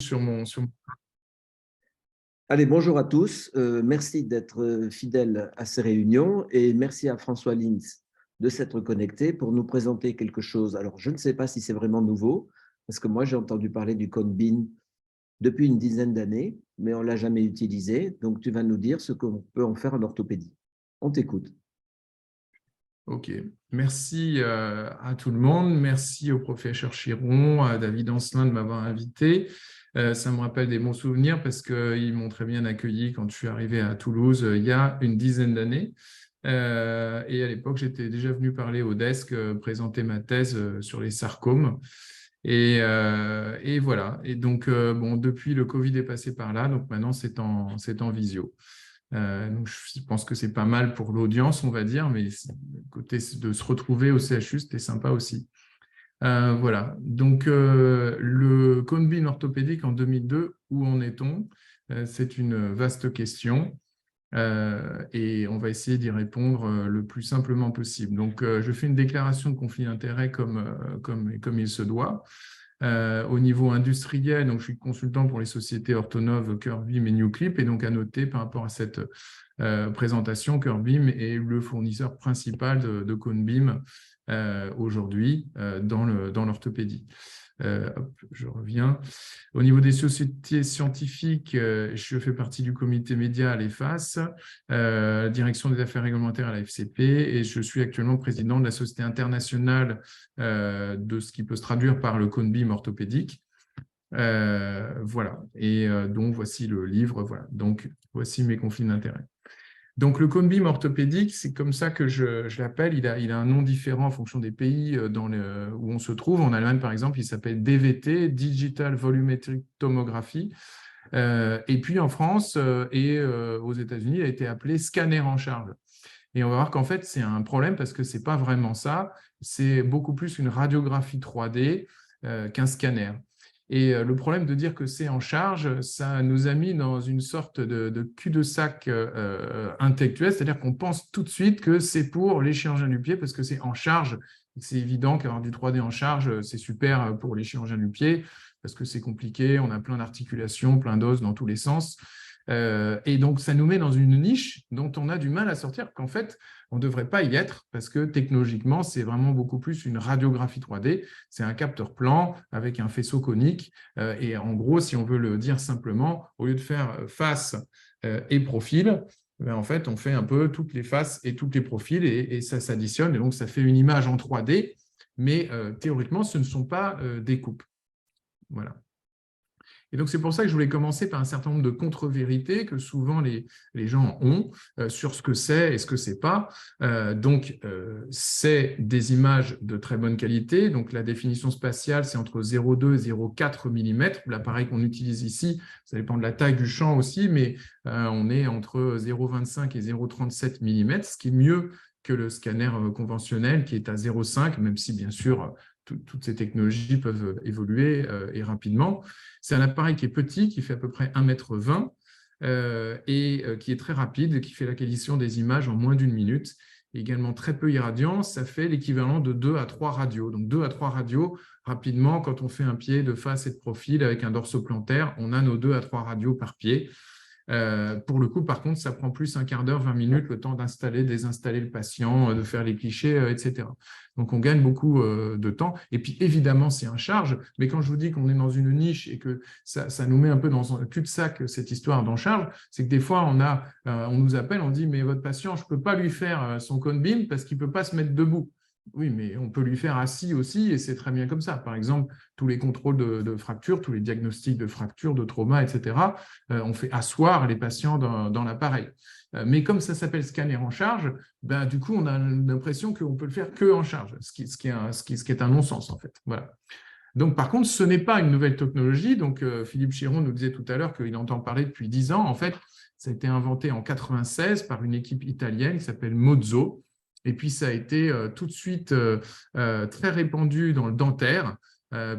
sur mon... Allez, bonjour à tous. Merci d'être fidèles à ces réunions et merci à François Lins de s'être connecté pour nous présenter quelque chose. Alors, je ne sais pas si c'est vraiment nouveau, parce que moi, j'ai entendu parler du Conbin depuis une dizaine d'années, mais on ne l'a jamais utilisé. Donc, tu vas nous dire ce qu'on peut en faire en orthopédie. On t'écoute. Ok, merci à tout le monde, merci au professeur Chiron, à David Ancelin de m'avoir invité. Ça me rappelle des bons souvenirs parce qu'ils m'ont très bien accueilli quand je suis arrivé à Toulouse il y a une dizaine d'années. Et à l'époque, j'étais déjà venu parler au desk, présenter ma thèse sur les sarcomes. Et voilà. Et donc, bon, depuis, le Covid est passé par là, donc maintenant, c'est en visio. Donc je pense que c'est pas mal pour l'audience, on va dire, mais côté de se retrouver au CHU, c'était sympa aussi. Voilà. Donc, le Conbin orthopédique en 2002, où en est-on? C'est une vaste question. Et on va essayer d'y répondre le plus simplement possible. Donc, je fais une déclaration de conflit d'intérêts comme il se doit. Au niveau industriel, donc je suis consultant pour les sociétés Orthonov, Curbeam et Newclip, et donc à noter par rapport à cette présentation, Curbeam est le fournisseur principal de Conbeam aujourd'hui dans l'orthopédie. Je reviens. Au niveau des sociétés scientifiques, je fais partie du comité média à l'EFAS, direction des affaires réglementaires à la FCP, et je suis actuellement président de la Société internationale de ce qui peut se traduire par le Conbim orthopédique. Voilà. Et donc, voici le livre. Voilà. Donc, voici mes conflits d'intérêts. Donc, le Conbim orthopédique, c'est comme ça que je l'appelle. Il a un nom différent en fonction des pays où on se trouve. En Allemagne, par exemple, il s'appelle DVT, Digital Volumetric Tomography. Et puis, en France et aux États-Unis, il a été appelé scanner en charge. Et on va voir qu'en fait, c'est un problème parce que ce n'est pas vraiment ça. C'est beaucoup plus une radiographie 3D qu'un scanner. Et le problème de dire que c'est en charge, ça nous a mis dans une sorte de cul-de-sac intellectuel, c'est-à-dire qu'on pense tout de suite que c'est pour les chirurgiens du pied parce que c'est en charge. C'est évident qu'avoir du 3D en charge, c'est super pour les chirurgiens du pied parce que c'est compliqué, on a plein d'articulations, plein d'os dans tous les sens. Et donc, ça nous met dans une niche dont on a du mal à sortir, qu'en fait, on ne devrait pas y être parce que technologiquement, c'est vraiment beaucoup plus une radiographie 3D. C'est un capteur plan avec un faisceau conique. Et en gros, si on veut le dire simplement, au lieu de faire face et profil, en fait, on fait un peu toutes les faces et tous les profils et ça s'additionne. Et donc, ça fait une image en 3D, mais théoriquement, ce ne sont pas des coupes. Voilà. Et donc, c'est pour ça que je voulais commencer par un certain nombre de contre-vérités que souvent les gens ont sur ce que c'est et ce que ce n'est pas. C'est des images de très bonne qualité. Donc, la définition spatiale, c'est entre 0,2 et 0,4 mm. L'appareil qu'on utilise ici, ça dépend de la taille du champ aussi, mais on est entre 0,25 et 0,37 mm, ce qui est mieux que le scanner conventionnel qui est à 0,5, même si, bien sûr, toutes ces technologies peuvent évoluer et rapidement. C'est un appareil qui est petit, qui fait à peu près 1,20 m et qui est très rapide, qui fait l'acquisition des images en moins d'une minute. Et également très peu irradiant, ça fait l'équivalent de 2 à 3 radios. Donc 2 à 3 radios, rapidement, quand on fait un pied de face et de profil avec un dorsoplantaire, on a nos 2 à 3 radios par pied. Pour le coup, par contre, ça prend plus un quart d'heure, 20 minutes, le temps d'installer, désinstaller le patient, de faire les clichés, etc. Donc, on gagne beaucoup de temps. Et puis, évidemment, c'est un charge. Mais quand je vous dis qu'on est dans une niche et que ça nous met un peu dans un cul-de-sac, cette histoire d'en charge, c'est que des fois, on nous appelle, on dit « mais votre patient, je ne peux pas lui faire son Conbim parce qu'il ne peut pas se mettre debout ». Oui, mais on peut lui faire assis aussi et c'est très bien comme ça. Par exemple, tous les contrôles de fractures, tous les diagnostics de fractures, de trauma, etc., on fait asseoir les patients dans l'appareil. Mais comme ça s'appelle scanner en charge, ben, du coup, on a l'impression qu'on peut le faire que en charge, ce qui est un non-sens, en fait. Voilà. Donc, par contre, ce n'est pas une nouvelle technologie. Donc, Philippe Chiron nous disait tout à l'heure qu'il entend parler depuis 10 ans. En fait, ça a été inventé en 1996 par une équipe italienne qui s'appelle Mozzo. Et puis, ça a été tout de suite très répandu dans le dentaire,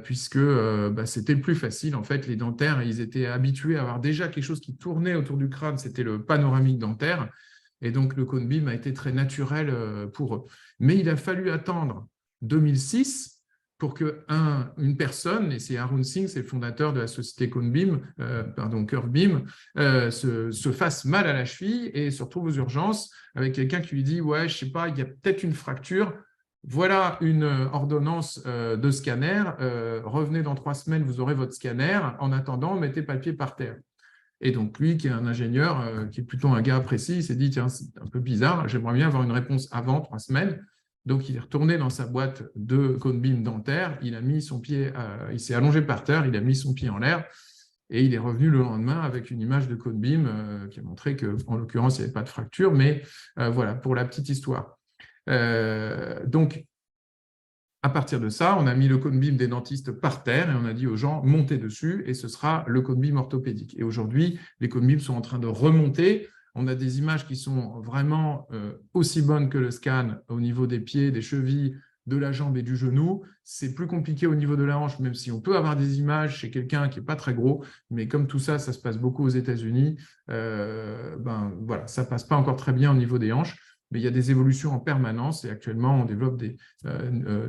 puisque c'était le plus facile. En fait, les dentaires, ils étaient habitués à avoir déjà quelque chose qui tournait autour du crâne, c'était le panoramique dentaire. Et donc, le Conbim a été très naturel pour eux. Mais il a fallu attendre 2006 pour qu'une personne, et c'est Arun Singh, c'est le fondateur de la société Curvebeam, se fasse mal à la cheville et se retrouve aux urgences avec quelqu'un qui lui dit « Ouais, je ne sais pas, il y a peut-être une fracture. Voilà une ordonnance de scanner. Revenez dans 3 semaines, vous aurez votre scanner. En attendant, mettez pas le pied par terre. » Et donc, lui, qui est un ingénieur, qui est plutôt un gars précis, il s'est dit « Tiens, c'est un peu bizarre, j'aimerais bien avoir une réponse avant 3 semaines. » Donc, il est retourné dans sa boîte de Codebeam dentaire, il a mis son pied, il s'est allongé par terre, il a mis son pied en l'air, et il est revenu le lendemain avec une image de Codebeam qui a montré qu'en l'occurrence, il n'y avait pas de fracture, mais voilà, pour la petite histoire. Donc, à partir de ça, on a mis le Codebeam des dentistes par terre et on a dit aux gens, montez dessus et ce sera le Codebeam orthopédique. Et aujourd'hui, les Codebeam sont en train de remonter. On a des images qui sont vraiment aussi bonnes que le scan au niveau des pieds, des chevilles, de la jambe et du genou. C'est plus compliqué au niveau de la hanche, même si on peut avoir des images chez quelqu'un qui n'est pas très gros, mais comme tout ça, ça se passe beaucoup aux États-Unis, voilà, ça ne passe pas encore très bien au niveau des hanches. Mais il y a des évolutions en permanence et actuellement, on développe des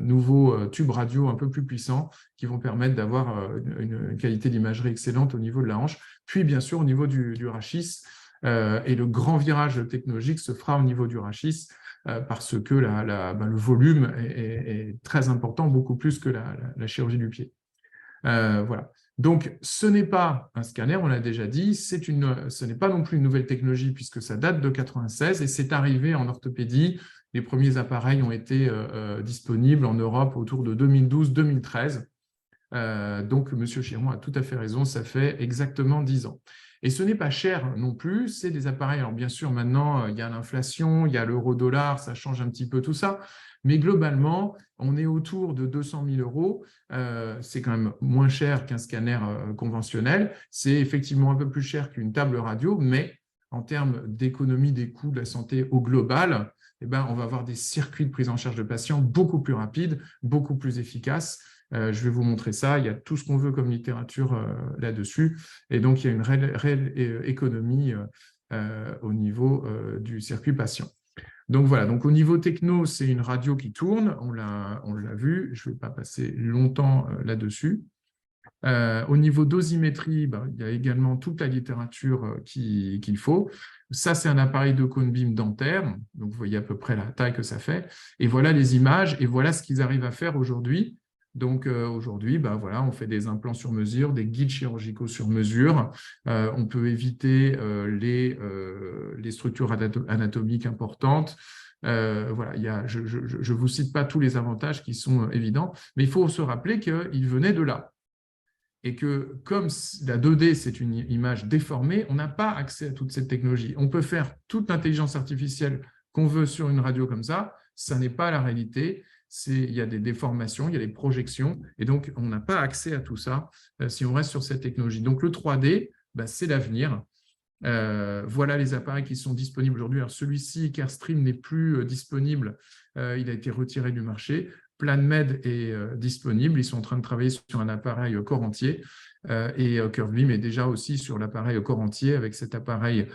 nouveaux tubes radio un peu plus puissants qui vont permettre d'avoir une qualité d'imagerie excellente au niveau de la hanche. Puis, bien sûr, au niveau du rachis, et le grand virage technologique se fera au niveau du rachis parce que le volume est très important, beaucoup plus que la chirurgie du pied. Voilà. Donc, ce n'est pas un scanner, on l'a déjà dit, ce n'est pas non plus une nouvelle technologie puisque ça date de 1996 et c'est arrivé en orthopédie. Les premiers appareils ont été disponibles en Europe autour de 2012-2013. Donc, M. Chiron a tout à fait raison, ça fait exactement 10 ans. Et ce n'est pas cher non plus, c'est des appareils. Alors, bien sûr, maintenant, il y a l'inflation, il y a l'euro-dollar, ça change un petit peu tout ça. Mais globalement, on est autour de 200 000 euros. C'est quand même moins cher qu'un scanner conventionnel. C'est effectivement un peu plus cher qu'une table radio, mais en termes d'économie des coûts de la santé au global, eh ben, on va avoir des circuits de prise en charge de patients beaucoup plus rapides, beaucoup plus efficaces. Je vais vous montrer ça. Il y a tout ce qu'on veut comme littérature là-dessus. Et donc, il y a une réelle économie au niveau du circuit patient. Donc voilà, donc au niveau techno, c'est une radio qui tourne, on l'a vu, je ne vais pas passer longtemps là-dessus. Au niveau dosimétrie, il y a également toute la littérature qu'il faut. Ça, c'est un appareil de Codebeam dentaire, donc vous voyez à peu près la taille que ça fait. Et voilà les images, et voilà ce qu'ils arrivent à faire aujourd'hui. Donc aujourd'hui, voilà, on fait des implants sur mesure, des guides chirurgicaux sur mesure. On peut éviter les structures anatomiques importantes. Voilà, je ne vous cite pas tous les avantages qui sont évidents, mais il faut se rappeler qu'ils venaient de là. Et que comme la 2D, c'est une image déformée, on n'a pas accès à toute cette technologie. On peut faire toute l'intelligence artificielle qu'on veut sur une radio comme ça n'est pas la réalité. Il y a des déformations, il y a des projections, et donc on n'a pas accès à tout ça si on reste sur cette technologie. Donc le 3D, c'est l'avenir. Voilà les appareils qui sont disponibles aujourd'hui. Alors celui-ci, Carestream, n'est plus disponible, il a été retiré du marché. PlanMed est disponible, ils sont en train de travailler sur un appareil corps entier et Curvebeam est déjà aussi sur l'appareil corps entier avec cet appareil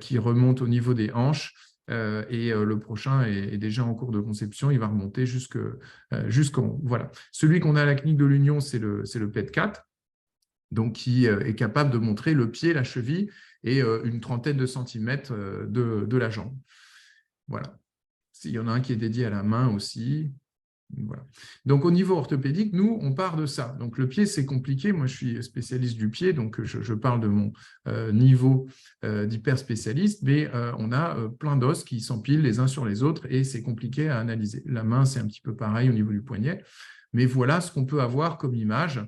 qui remonte au niveau des hanches et le prochain est déjà en cours de conception, il va remonter jusqu'en haut. Voilà. Celui qu'on a à la clinique de l'Union, c'est le PET-4, donc qui est capable de montrer le pied, la cheville et une trentaine de centimètres de la jambe. Voilà. Il y en a un qui est dédié à la main aussi. Voilà. Donc, au niveau orthopédique, nous, on part de ça. Donc, le pied, c'est compliqué. Moi, je suis spécialiste du pied, donc je parle de mon niveau d'hyper-spécialiste, mais on a plein d'os qui s'empilent les uns sur les autres et c'est compliqué à analyser. La main, c'est un petit peu pareil au niveau du poignet, mais voilà ce qu'on peut avoir comme image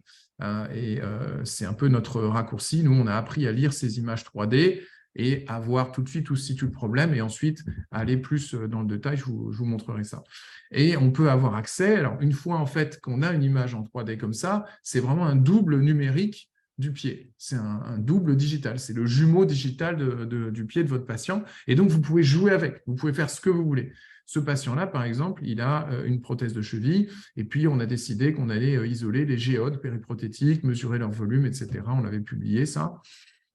et c'est un peu notre raccourci. Nous, on a appris à lire ces images 3D et à voir tout de suite où se situe le problème et ensuite aller plus dans le détail, je vous montrerai ça. Et on peut avoir accès, alors une fois en fait qu'on a une image en 3D comme ça, c'est vraiment un double numérique du pied. C'est un double digital, c'est le jumeau digital du pied de votre patient et donc vous pouvez jouer avec, vous pouvez faire ce que vous voulez. Ce patient-là, par exemple, il a une prothèse de cheville et puis on a décidé qu'on allait isoler les géodes périprothétiques, mesurer leur volume, etc. On avait publié ça.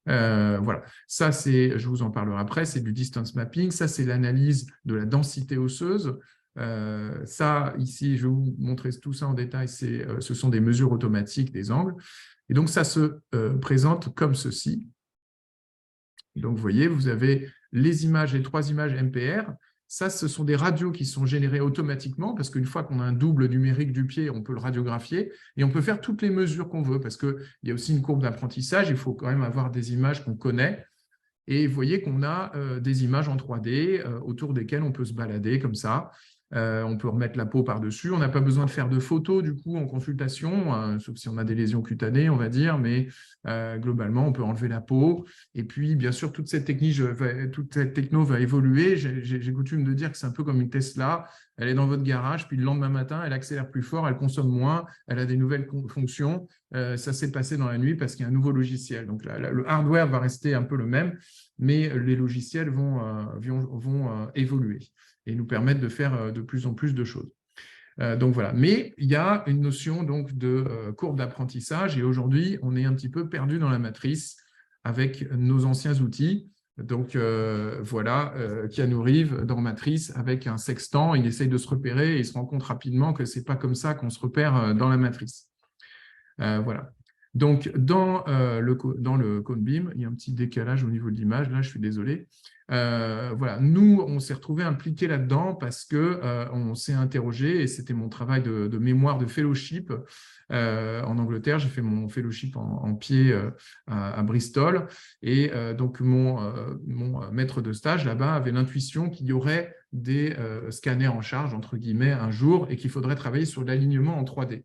Voilà, ça c'est, je vous en parlerai après, c'est du distance mapping, ça c'est l'analyse de la densité osseuse. Ça, ici, je vais vous montrer tout ça en détail, ce sont des mesures automatiques des angles. Et donc, ça se présente comme ceci. Donc, vous voyez, vous avez les images, les 3 images MPR. Ça, ce sont des radios qui sont générées automatiquement parce qu'une fois qu'on a un double numérique du pied, on peut le radiographier et on peut faire toutes les mesures qu'on veut parce qu'il y a aussi une courbe d'apprentissage. Il faut quand même avoir des images qu'on connaît. Et vous voyez qu'on a des images en 3D autour desquelles on peut se balader comme ça. On peut remettre la peau par-dessus. On n'a pas besoin de faire de photos du coup en consultation, sauf si on a des lésions cutanées, on va dire, mais globalement, on peut enlever la peau. Et puis, bien sûr, toute cette techno va évoluer. J'ai coutume de dire que c'est un peu comme une Tesla. Elle est dans votre garage, puis le lendemain matin, elle accélère plus fort, elle consomme moins, elle a des nouvelles fonctions. Ça s'est passé dans la nuit parce qu'il y a un nouveau logiciel. Donc, le hardware va rester un peu le même, mais les logiciels vont évoluer et nous permettre de faire de plus en plus de choses. Donc voilà, mais il y a une notion donc de courbe d'apprentissage et aujourd'hui, on est un petit peu perdu dans la matrice avec nos anciens outils. Donc voilà, Keanu Reeves dans Matrice avec un sextant, il essaye de se repérer et il se rend compte rapidement que ce n'est pas comme ça qu'on se repère dans la matrice. Voilà. Donc, dans le cone beam, il y a un petit décalage au niveau de l'image. Là, je suis désolé. Voilà. Nous, on s'est retrouvés impliqués là-dedans parce qu'on s'est interrogé, et c'était mon travail de mémoire de fellowship en Angleterre. J'ai fait mon fellowship en pied à Bristol. Et donc, mon maître de stage là-bas avait l'intuition qu'il y aurait des scanners en charge, entre guillemets, un jour, et qu'il faudrait travailler sur l'alignement en 3D.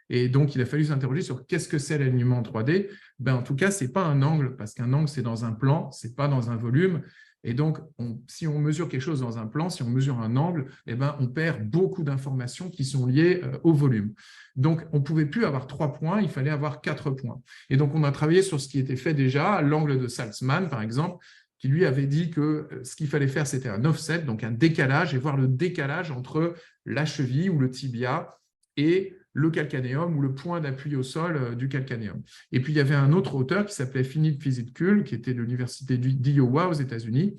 Et donc, il a fallu s'interroger sur qu'est-ce que c'est l'alignement en 3D. En tout cas, ce n'est pas un angle, parce qu'un angle, c'est dans un plan, ce n'est pas dans un volume. Et donc, si on mesure quelque chose dans un plan, si on mesure un angle, on perd beaucoup d'informations qui sont liées au volume. Donc, on ne pouvait plus avoir 3 points, il fallait avoir 4 points. Et donc, on a travaillé sur ce qui était fait déjà, l'angle de Salzmann, par exemple, qui lui avait dit que ce qu'il fallait faire, c'était un offset, donc un décalage, et voir le décalage entre la cheville ou le tibia et le calcanéum ou le point d'appui au sol du calcanéum. Et puis, il y avait un autre auteur qui s'appelait Philip Fitzgerald, qui était de l'université d'Iowa aux États-Unis,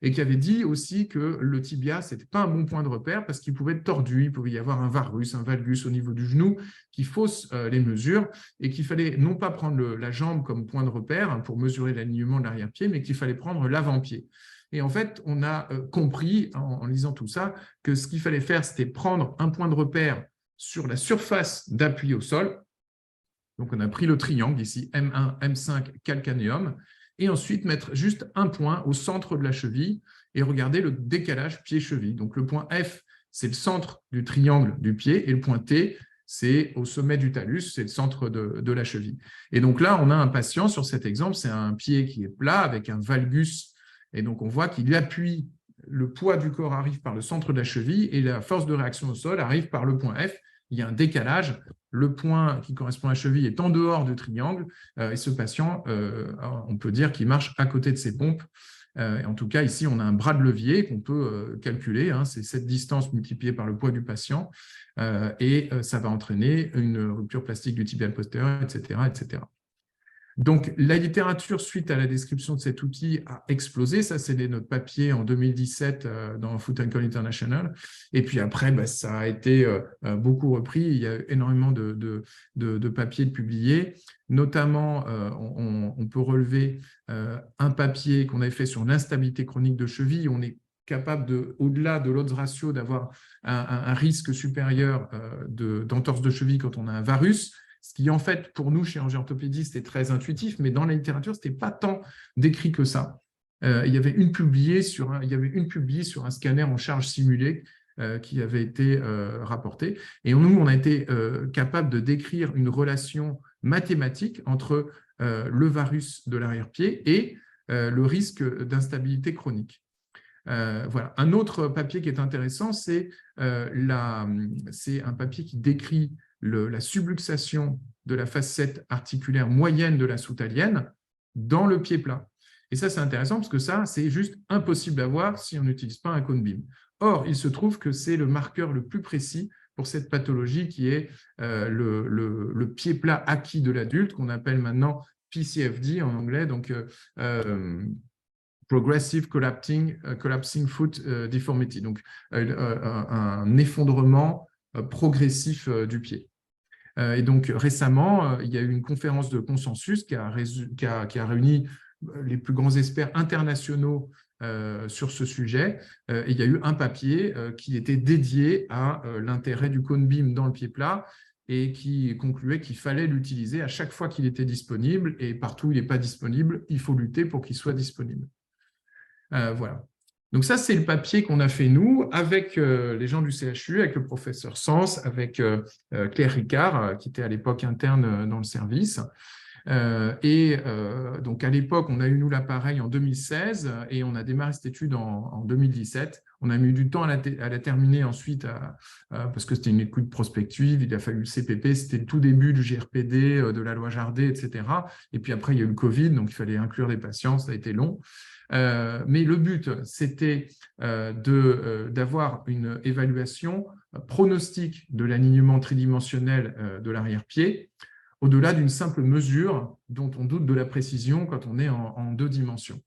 et qui avait dit aussi que le tibia, ce n'était pas un bon point de repère parce qu'il pouvait être tordu, il pouvait y avoir un varus, un valgus au niveau du genou qui fausse les mesures et qu'il fallait non pas prendre la jambe comme point de repère pour mesurer l'alignement de l'arrière-pied, mais qu'il fallait prendre l'avant-pied. Et en fait, on a compris, en lisant tout ça, que ce qu'il fallait faire, c'était prendre un point de repère sur la surface d'appui au sol. Donc, on a pris le triangle ici, M1, M5, calcanéum, et ensuite mettre juste un point au centre de la cheville et regarder le décalage pied-cheville. Donc, le point F, c'est le centre du triangle du pied, et le point T, c'est au sommet du talus, c'est le centre de la cheville. Et donc là, on a un patient, sur cet exemple, c'est un pied qui est plat avec un valgus, et donc on voit qu'il appuie, le poids du corps arrive par le centre de la cheville et la force de réaction au sol arrive par le point F. Il y a un décalage, le point qui correspond à la cheville est en dehors du triangle, et ce patient, on peut dire qu'il marche à côté de ses pompes. En tout cas, ici, on a un bras de levier qu'on peut calculer, hein, c'est cette distance multipliée par le poids du patient, et ça va entraîner une rupture plastique du tibial postérieur, etc., etc. Donc, la littérature suite à la description de cet outil a explosé. Ça, c'est notre papier en 2017 dans Foot and Call International. Et puis après, ça a été beaucoup repris. Il y a énormément de papiers publiés. Notamment, on peut relever un papier qu'on avait fait sur l'instabilité chronique de cheville. On est capable, au-delà de l'odds ratio, d'avoir un risque supérieur d'entorse de cheville quand on a un varus. Ce qui, en fait, pour nous, chirurgiens orthopédistes, est très intuitif, mais dans la littérature, ce n'était pas tant décrit que ça. Il y avait une publiée sur un scanner en charge simulée qui avait été rapporté. Et nous, on a été capable de décrire une relation mathématique entre le varus de l'arrière-pied et le risque d'instabilité chronique. Voilà. Un autre papier qui est intéressant, c'est un papier qui décrit la subluxation de la facette articulaire moyenne de la soutalienne dans le pied plat. Et ça, c'est intéressant parce que ça, c'est juste impossible à voir si on n'utilise pas un cone beam. Or, il se trouve que c'est le marqueur le plus précis pour cette pathologie qui est le pied plat acquis de l'adulte, qu'on appelle maintenant PCFD en anglais, donc Progressive Collapsing Foot Deformity, donc un effondrement progressif du pied. Et donc récemment, il y a eu une conférence de consensus qui a réuni les plus grands experts internationaux sur ce sujet. Et il y a eu un papier qui était dédié à l'intérêt du cone beam dans le pied plat et qui concluait qu'il fallait l'utiliser à chaque fois qu'il était disponible, et partout où il n'est pas disponible, il faut lutter pour qu'il soit disponible. Voilà. Donc ça, c'est le papier qu'on a fait nous avec les gens du CHU, avec le professeur Sens, avec Claire Ricard, qui était à l'époque interne dans le service. Donc à l'époque, on a eu nous l'appareil en 2016 et on a démarré cette étude en 2017. On a mis du temps à la terminer ensuite parce que c'était une étude prospective, il a fallu le CPP, c'était le tout début du GRPD, de la loi Jardé, etc. Et puis après, il y a eu le Covid, donc il fallait inclure des patients, ça a été long. Mais le but, c'était d'avoir une évaluation pronostique de l'alignement tridimensionnel de l'arrière-pied, au-delà d'une simple mesure dont on doute de la précision quand on est en 2 dimensions.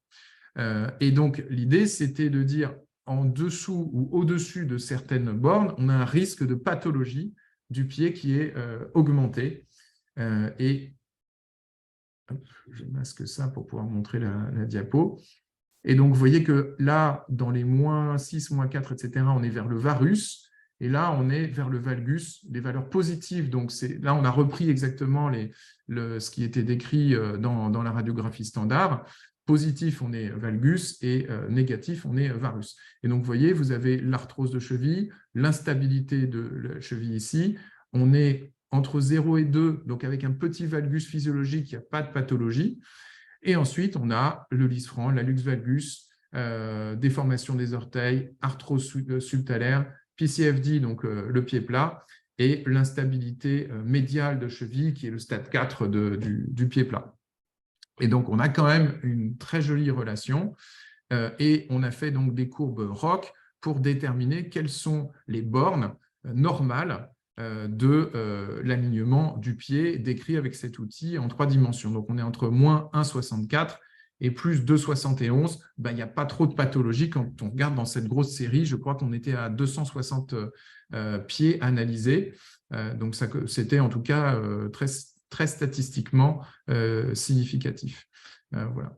Et donc, l'idée, c'était de dire en dessous ou au-dessus de certaines bornes, on a un risque de pathologie du pied qui est augmenté. Et je masque ça pour pouvoir montrer la diapo. Et donc, vous voyez que là, dans les -6, -4, etc., on est vers le varus. Et là, on est vers le valgus, les valeurs positives. Donc, là, on a repris exactement ce qui était décrit dans la radiographie standard. Positif, on est valgus, et négatif, on est varus. Et donc, vous voyez, vous avez l'arthrose de cheville, l'instabilité de la cheville ici. On est entre 0 et 2, donc avec un petit valgus physiologique, il n'y a pas de pathologie. Et ensuite, on a le lisfranc, la lux valgus, déformation des orteils, arthrose subtalaire, PCFD, donc le pied plat, et l'instabilité médiale de cheville, qui est le stade 4 du pied plat. Et donc, on a quand même une très jolie relation, et on a fait donc des courbes ROC pour déterminer quelles sont les bornes normales de l'alignement du pied décrit avec cet outil en 3 dimensions. Donc, on est entre -1,64 et plus 2,71. Ben, il n'y a pas trop de pathologie quand on regarde dans cette grosse série. Je crois qu'on était à 260 pieds analysés. Donc, c'était en tout cas très, très statistiquement significatif. Voilà.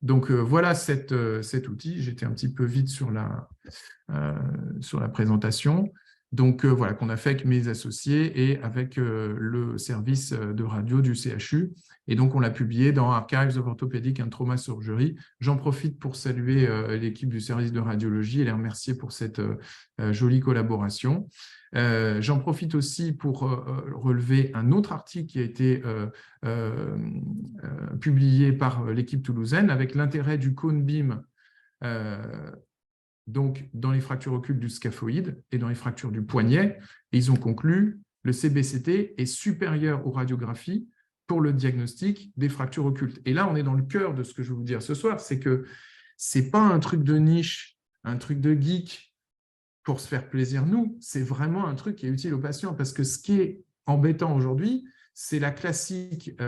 Donc, voilà cet outil. J'étais un petit peu vite sur la présentation. Donc, voilà, qu'on a fait avec mes associés et avec le service de radio du CHU. Et donc, on l'a publié dans Archives of Orthopedic and Trauma Surgery. J'en profite pour saluer l'équipe du service de radiologie et les remercier pour cette jolie collaboration. J'en profite aussi pour relever un autre article qui a été publié par l'équipe toulousaine avec l'intérêt du cone beam donc dans les fractures occultes du scaphoïde et dans les fractures du poignet. Et ils ont conclu le CBCT est supérieur aux radiographies pour le diagnostic des fractures occultes. Et là, on est dans le cœur de ce que je vais vous dire ce soir, c'est que ce n'est pas un truc de niche, un truc de geek pour se faire plaisir, nous. C'est vraiment un truc qui est utile aux patients, parce que ce qui est embêtant aujourd'hui, c'est la classique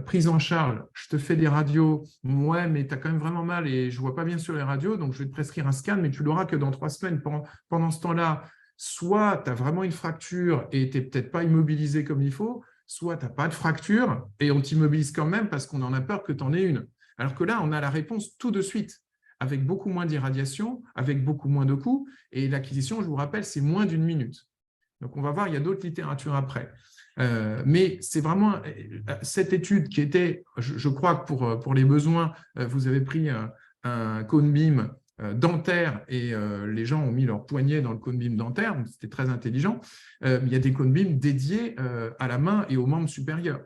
prise en charge. Je te fais des radios, ouais, mais tu as quand même vraiment mal et je ne vois pas bien sur les radios, donc je vais te prescrire un scan, mais tu l'auras que dans 3 semaines. Pendant ce temps-là, soit tu as vraiment une fracture et tu n'es peut-être pas immobilisé comme il faut, soit tu n'as pas de fracture et on t'immobilise quand même parce qu'on en a peur que tu en aies une. Alors que là, on a la réponse tout de suite, avec beaucoup moins d'irradiation, avec beaucoup moins de coûts, et l'acquisition, je vous rappelle, c'est moins d'1 minute. Donc, on va voir, il y a d'autres littératures après. Mais c'est vraiment cette étude qui était, je crois que pour les besoins, vous avez pris un cone beam dentaire et les gens ont mis leur poignet dans le cone beam dentaire, donc c'était très intelligent. Il y a des cone beams dédiés à la main et aux membres supérieurs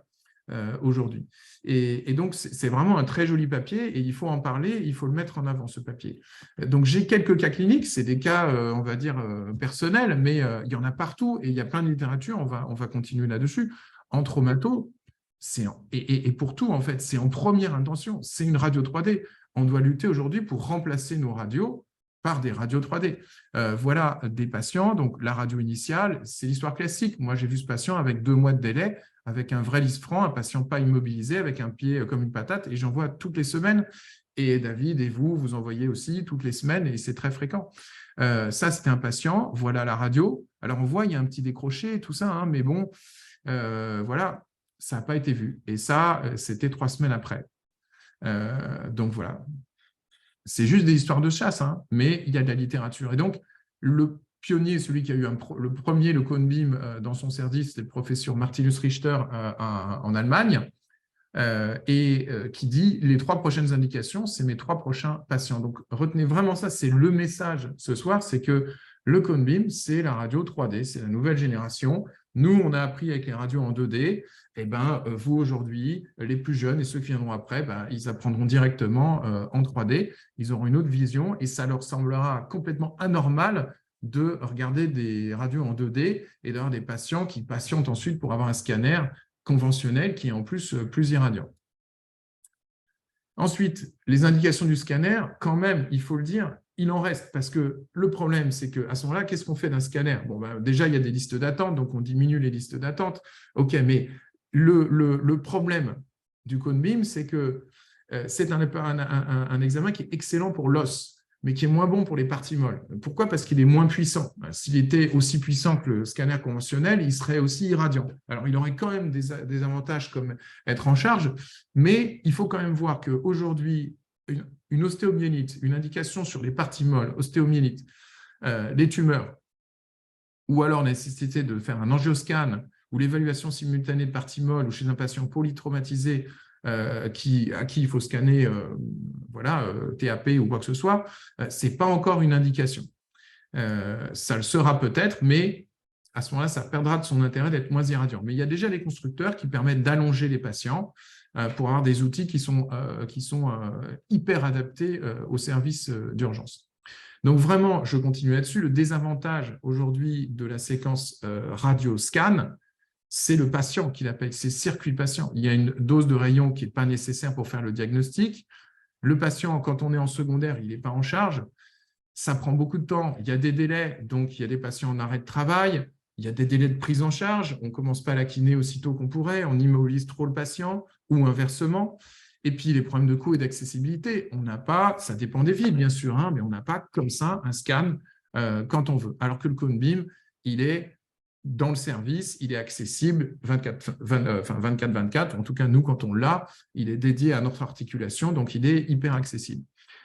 aujourd'hui. Et donc, c'est vraiment un très joli papier et il faut en parler, il faut le mettre en avant, ce papier. Donc, j'ai quelques cas cliniques, c'est des cas, on va dire, personnels, mais il y en a partout et il y a plein de littérature, on va continuer là-dessus. En traumato, et pour tout, en fait, c'est en première intention, c'est une radio 3D. On doit lutter aujourd'hui pour remplacer nos radios par des radios 3D. Voilà des patients, donc la radio initiale, c'est l'histoire classique. Moi, j'ai vu ce patient avec 2 mois de délai, avec un vrai lisfranc, un patient pas immobilisé, avec un pied comme une patate, et j'en vois toutes les semaines. Et David et vous, vous envoyez aussi toutes les semaines et c'est très fréquent. Ça, c'était un patient. Voilà la radio. Alors, on voit, il y a un petit décroché et tout ça, hein, mais bon, voilà, ça n'a pas été vu. Et ça, c'était 3 semaines après. Donc, voilà. C'est juste des histoires de chasse, hein, mais il y a de la littérature. Et donc, le pionnier, celui qui a eu le premier, le Cone Beam dans son service, c'était le professeur Martinus Richter en Allemagne, qui dit les 3 prochaines indications, c'est mes 3 prochains patients. Donc, retenez vraiment ça, c'est le message ce soir, c'est que le Cone Beam, c'est la radio 3D, c'est la nouvelle génération. Nous, on a appris avec les radios en 2D. Et ben, vous, aujourd'hui, les plus jeunes et ceux qui viendront après, ben, ils apprendront directement en 3D. Ils auront une autre vision et ça leur semblera complètement anormal de regarder des radios en 2D et d'avoir des patients qui patientent ensuite pour avoir un scanner conventionnel qui est en plus irradiant. Ensuite, les indications du scanner, quand même, il faut le dire, il en reste parce que le problème, c'est qu'à ce moment-là, qu'est-ce qu'on fait d'un scanner? Bon, ben, déjà, il y a des listes d'attente, donc on diminue les listes d'attente. OK, mais le problème du Cone Beam, c'est que c'est un examen qui est excellent pour l'os, mais qui est moins bon pour les parties molles. Pourquoi? Parce qu'il est moins puissant. S'il était aussi puissant que le scanner conventionnel, il serait aussi irradiant. Alors, il aurait quand même des avantages comme être en charge, mais il faut quand même voir qu'aujourd'hui, une ostéomyélite, une indication sur les parties molles, ostéomyélite, les tumeurs, ou alors la nécessité de faire un angioscan ou l'évaluation simultanée de parties molles ou chez un patient polytraumatisé à qui il faut scanner TAP ou quoi que ce soit, ce n'est pas encore une indication. Ça le sera peut-être, mais à ce moment-là, ça perdra de son intérêt d'être moins irradiant. Mais il y a déjà des constructeurs qui permettent d'allonger les patients pour avoir des outils qui sont hyper adaptés au service d'urgence. Donc vraiment, je continue là-dessus. Le désavantage aujourd'hui de la séquence radio-scan, c'est le patient qui l'appelle, c'est circuit patient. Il y a une dose de rayon qui n'est pas nécessaire pour faire le diagnostic. Le patient, quand on est en secondaire, il n'est pas en charge. Ça prend beaucoup de temps. Il y a des délais, donc il y a des patients en arrêt de travail. Il y a des délais de prise en charge. On ne commence pas la kiné aussitôt qu'on pourrait. On immobilise trop le patient ou inversement. Et puis, les problèmes de coût et d'accessibilité. On n'a pas, ça dépend des villes, bien sûr, hein, mais on n'a pas comme ça un scan quand on veut. Alors que le Cone Beam, il est dans le service, il est accessible 24/24. En tout cas, nous, quand on l'a, il est dédié à notre articulation, donc il est hyper accessible.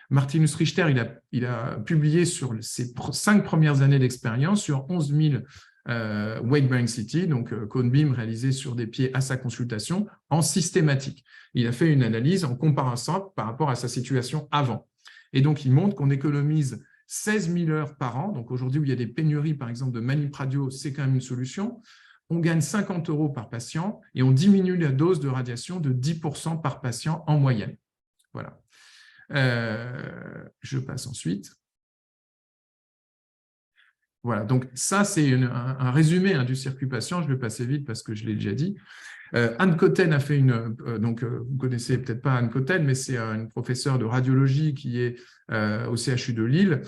Martinus Richter, il a publié sur ses 5 premières années d'expérience sur 11 000 weight bearing CT, donc Cone Beam réalisé sur des pieds à sa consultation en systématique. Il a fait une analyse en comparant ça par rapport à sa situation avant. Et donc, il montre qu'on économise 16 000 heures par an. Donc, aujourd'hui, où il y a des pénuries, par exemple, de manip radio, c'est quand même une solution. On gagne 50 € par patient et on diminue la dose de radiation de 10% par patient en moyenne. Voilà. Je passe ensuite. Voilà, donc ça, c'est un résumé du circuit patient. Je vais passer vite parce que je l'ai déjà dit. Anne Cotten a fait vous ne connaissez peut-être pas Anne Cotten, mais c'est une professeure de radiologie qui est au CHU de Lille,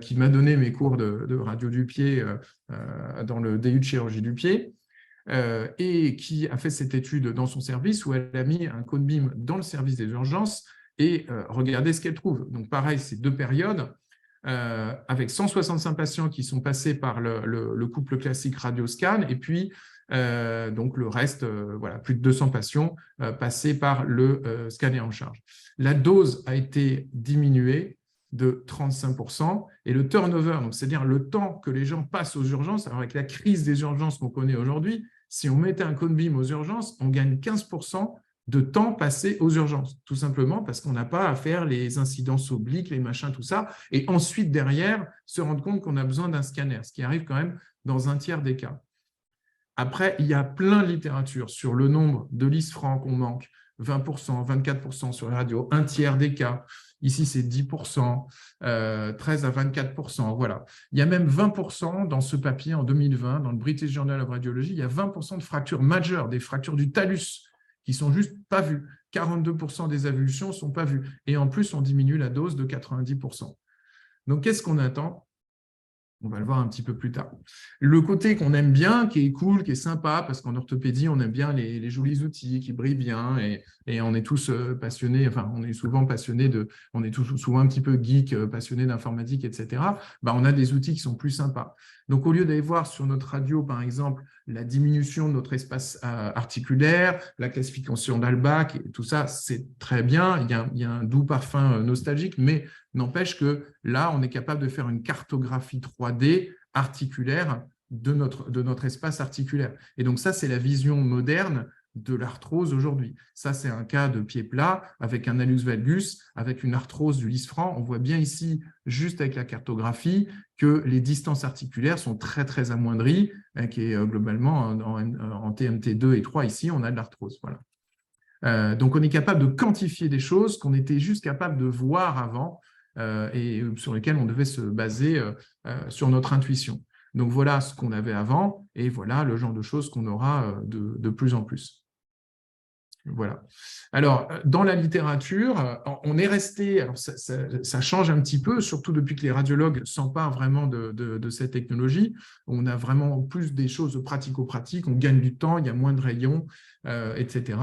qui m'a donné mes cours de radio du pied dans le DU de chirurgie du pied, et qui a fait cette étude dans son service où elle a mis un Cone Beam dans le service des urgences et regardez ce qu'elle trouve. Donc pareil, c'est 2 périodes. Avec 165 patients qui sont passés par le couple classique radio-scan, et puis donc le reste, voilà, plus de 200 patients passés par le scanner en charge. La dose a été diminuée de 35%, et le turnover, c'est-à-dire le temps que les gens passent aux urgences, alors avec la crise des urgences qu'on connaît aujourd'hui, si on mettait un Cone Beam aux urgences, on gagne 15% de temps passé aux urgences, tout simplement parce qu'on n'a pas à faire les incidences obliques, les machins, tout ça, et ensuite, derrière, se rendre compte qu'on a besoin d'un scanner, ce qui arrive quand même dans un tiers des cas. Après, il y a plein de littérature sur le nombre de listes francs qu'on manque, 20%, 24% sur les radios, un tiers des cas. Ici, c'est 10%, 13 à 24%, voilà. Il y a même 20% dans ce papier en 2020, dans le British Journal of Radiology, il y a 20% de fractures majeures, des fractures du talus, qui ne sont juste pas vues. 42% des avulsions ne sont pas vues. Et en plus, on diminue la dose de 90%. Donc, qu'est-ce qu'on attend? On va le voir un petit peu plus tard. Le côté qu'on aime bien, qui est cool, qui est sympa, parce qu'en orthopédie, on aime bien les jolis outils qui brillent bien et on est tous passionnés, enfin, on est souvent passionnés on est tous souvent un petit peu geek, passionnés d'informatique, etc. Bah, on a des outils qui sont plus sympas. Donc, au lieu d'aller voir sur notre radio, par exemple, la diminution de notre espace articulaire, la classification d'Albach, tout ça, c'est très bien. Il y a un doux parfum nostalgique, mais n'empêche que là, on est capable de faire une cartographie 3D articulaire de notre espace articulaire. Et donc ça, c'est la vision moderne de l'arthrose aujourd'hui. Ça, c'est un cas de pied plat avec un hallux valgus, avec une arthrose du lisfranc. On voit bien ici, juste avec la cartographie, que les distances articulaires sont très, très amoindries, qui est globalement en TMT2 et 3, ici, on a de l'arthrose. Voilà. Donc, on est capable de quantifier des choses qu'on était juste capable de voir avant et sur lesquelles on devait se baser sur notre intuition. Donc, voilà ce qu'on avait avant et voilà le genre de choses qu'on aura de plus en plus. Voilà. Alors, dans la littérature, on est resté, alors ça change un petit peu, surtout depuis que les radiologues s'emparent vraiment de cette technologie. On a vraiment plus des choses pratico-pratiques, on gagne du temps, il y a moins de rayons, etc.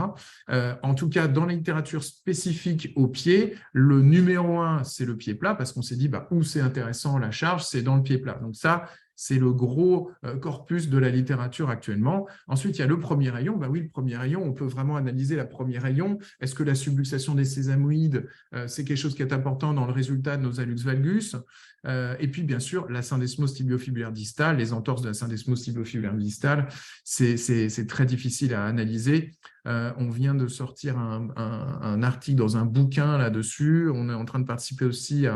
En tout cas, dans la littérature spécifique au pied, le numéro 1, c'est le pied plat, parce qu'on s'est dit, où c'est intéressant la charge, c'est dans le pied plat. Donc ça, c'est le gros corpus de la littérature actuellement. Ensuite, il y a le premier rayon. Oui, le premier rayon, on peut vraiment analyser la première rayon. Est-ce que la subluxation des sésamoïdes, c'est quelque chose qui est important dans le résultat de nos hallux valgus? Et puis, bien sûr, la syndesmose tibiofibulaire distale, les entorses de la syndesmose tibiofibulaire distale, c'est très difficile à analyser. On vient de sortir un article dans un bouquin là-dessus. On est en train de participer aussi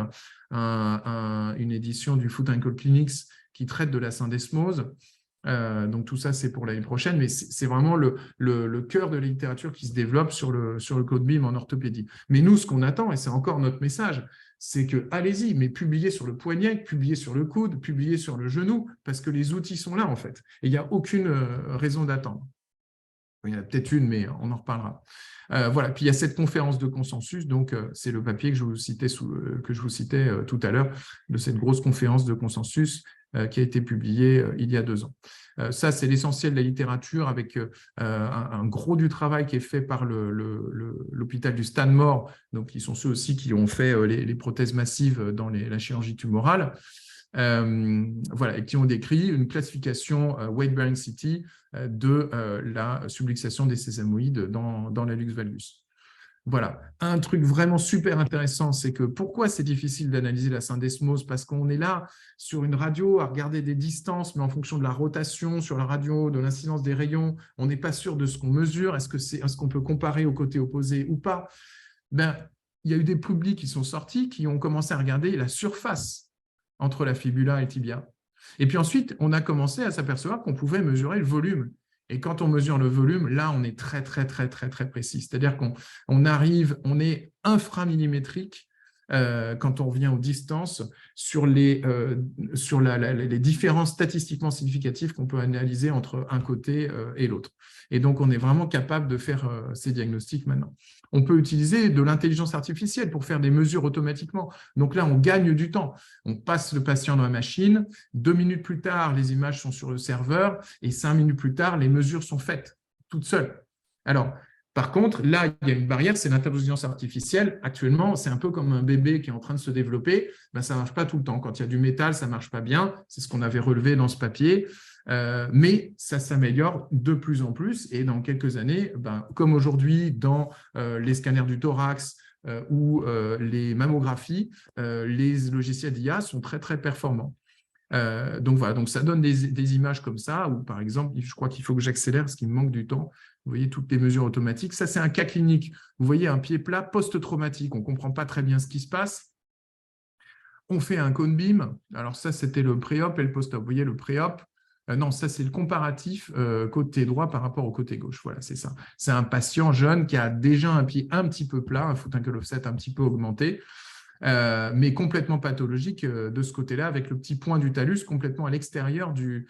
à une édition du Foot Ankle Clinics qui traite de la syndesmose. Donc tout ça, c'est pour l'année prochaine, mais c'est vraiment le cœur de la littérature qui se développe sur le code BIM en orthopédie. Mais nous, ce qu'on attend, et c'est encore notre message, c'est que allez-y, mais publiez sur le poignet, publiez sur le coude, publiez sur le genou, parce que les outils sont là, en fait. Et il n'y a aucune raison d'attendre. Il y en a peut-être une, mais on en reparlera. Voilà. Puis il y a cette conférence de consensus, donc c'est le papier que je vous citais tout à l'heure, de cette grosse conférence de consensus qui a été publiée il y a 2 ans. Ça, c'est l'essentiel de la littérature avec un gros du travail qui est fait par l'hôpital du Stanmore, donc qui sont ceux aussi qui ont fait les prothèses massives dans la chirurgie tumorale. Voilà, et qui ont décrit une classification weight-bearing CT de la subluxation des sésamoïdes dans l'hallux valgus. Voilà, un truc vraiment super intéressant, c'est que pourquoi c'est difficile d'analyser la syndesmose? Parce qu'on est là sur une radio à regarder des distances, mais en fonction de la rotation sur la radio, de l'incidence des rayons, on n'est pas sûr de ce qu'on mesure. Est-ce qu'on peut comparer au côté opposé ou pas? Il y a eu des publics qui sont sortis qui ont commencé à regarder la surface entre la fibula et le tibia. Et puis ensuite, on a commencé à s'apercevoir qu'on pouvait mesurer le volume. Et quand on mesure le volume, là, on est très, très, très, très, très précis. C'est-à-dire on est inframillimétrique quand on revient aux distances sur les différences statistiquement significatives qu'on peut analyser entre un côté et l'autre. Et donc, on est vraiment capable de faire ces diagnostics maintenant. On peut utiliser de l'intelligence artificielle pour faire des mesures automatiquement. Donc là, on gagne du temps. On passe le patient dans la machine, 2 minutes plus tard, les images sont sur le serveur et 5 minutes plus tard, les mesures sont faites toutes seules. Alors, par contre, là, il y a une barrière, c'est l'intelligence artificielle. Actuellement, c'est un peu comme un bébé qui est en train de se développer. Ça ne marche pas tout le temps. Quand il y a du métal, ça ne marche pas bien. C'est ce qu'on avait relevé dans ce papier. Mais ça s'améliore de plus en plus. Et dans quelques années, comme aujourd'hui, dans les scanners du thorax ou les mammographies, les logiciels d'IA sont très, très performants. Donc voilà, donc ça donne des images comme ça, où par exemple, je crois qu'il faut que j'accélère parce qu'il me manque du temps. Vous voyez toutes les mesures automatiques. Ça, c'est un cas clinique. Vous voyez un pied plat post-traumatique. On ne comprend pas très bien ce qui se passe. On fait un cone beam. Alors ça, c'était le pré-op et le post-op. Vous voyez le pré-op. Non, ça, c'est le comparatif côté droit par rapport au côté gauche. Voilà, c'est ça. C'est un patient jeune qui a déjà un pied un petit peu plat, un foot ankle offset un petit peu augmenté. Mais complètement pathologique de ce côté-là, avec le petit point du talus complètement à l'extérieur du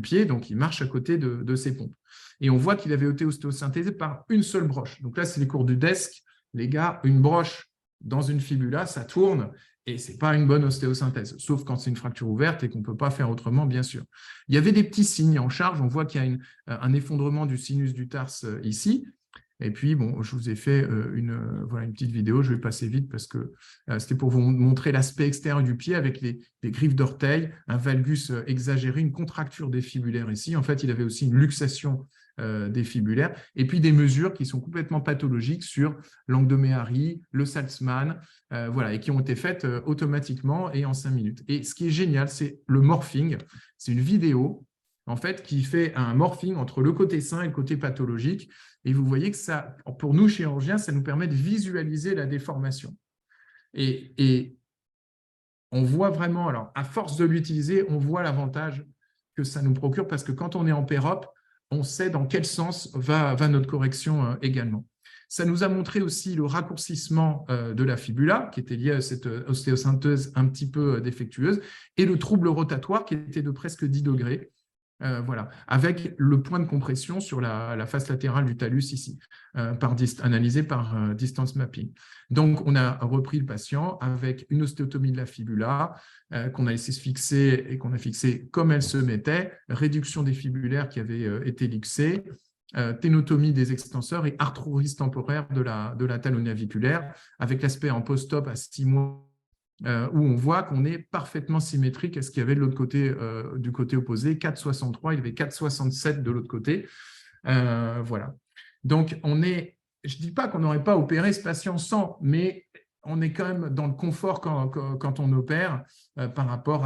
pied, donc il marche à côté de ses pompes. Et on voit qu'il avait été ostéosynthésé par une seule broche. Donc là, c'est les cours du desk. Les gars, une broche dans une fibula, ça tourne, Et ce n'est pas une bonne ostéosynthèse, sauf quand c'est une fracture ouverte et qu'on ne peut pas faire autrement, bien sûr. Il y avait des petits signes en charge. On voit qu'il y a un effondrement du sinus du tarse ici. Et puis, bon, je vous ai fait voilà, une petite vidéo. Je vais passer vite parce que c'était pour vous montrer l'aspect extérieur du pied avec les griffes d'orteil, un valgus exagéré, une contracture des fibulaires ici. En fait, il avait aussi une luxation des fibulaires, et puis des mesures qui sont complètement pathologiques sur l'angle de Méhari, le Saltzman, voilà, et qui ont été faites automatiquement et en 5 minutes. Et ce qui est génial, c'est le morphing. C'est une vidéo en fait, qui fait un morphing entre le côté sain et le côté pathologique. Et vous voyez que ça, pour nous chirurgiens, ça nous permet de visualiser la déformation. Et on voit vraiment, alors à force de l'utiliser, on voit l'avantage que ça nous procure, parce que quand on est en pérop, on sait dans quel sens va notre correction également. Ça nous a montré aussi le raccourcissement de la fibula, qui était lié à cette ostéosynthèse un petit peu défectueuse, et le trouble rotatoire, qui était de presque 10 degrés. Voilà, avec le point de compression sur la face latérale du talus ici, analysé par distance mapping. Donc, on a repris le patient avec une ostéotomie de la fibula qu'on a laissé se fixer et qu'on a fixé comme elle se mettait, réduction des fibulaires qui avaient été luxés, ténotomie des extenseurs et arthroris temporaire de la talonaviculaire, avec l'aspect en post-op à 6 mois, où on voit qu'on est parfaitement symétrique à ce qu'il y avait de l'autre côté, du côté opposé, 4,63, il y avait 4,67 de l'autre côté. Voilà. Donc, je ne dis pas qu'on n'aurait pas opéré ce patient sans, mais on est quand même dans le confort quand on opère par rapport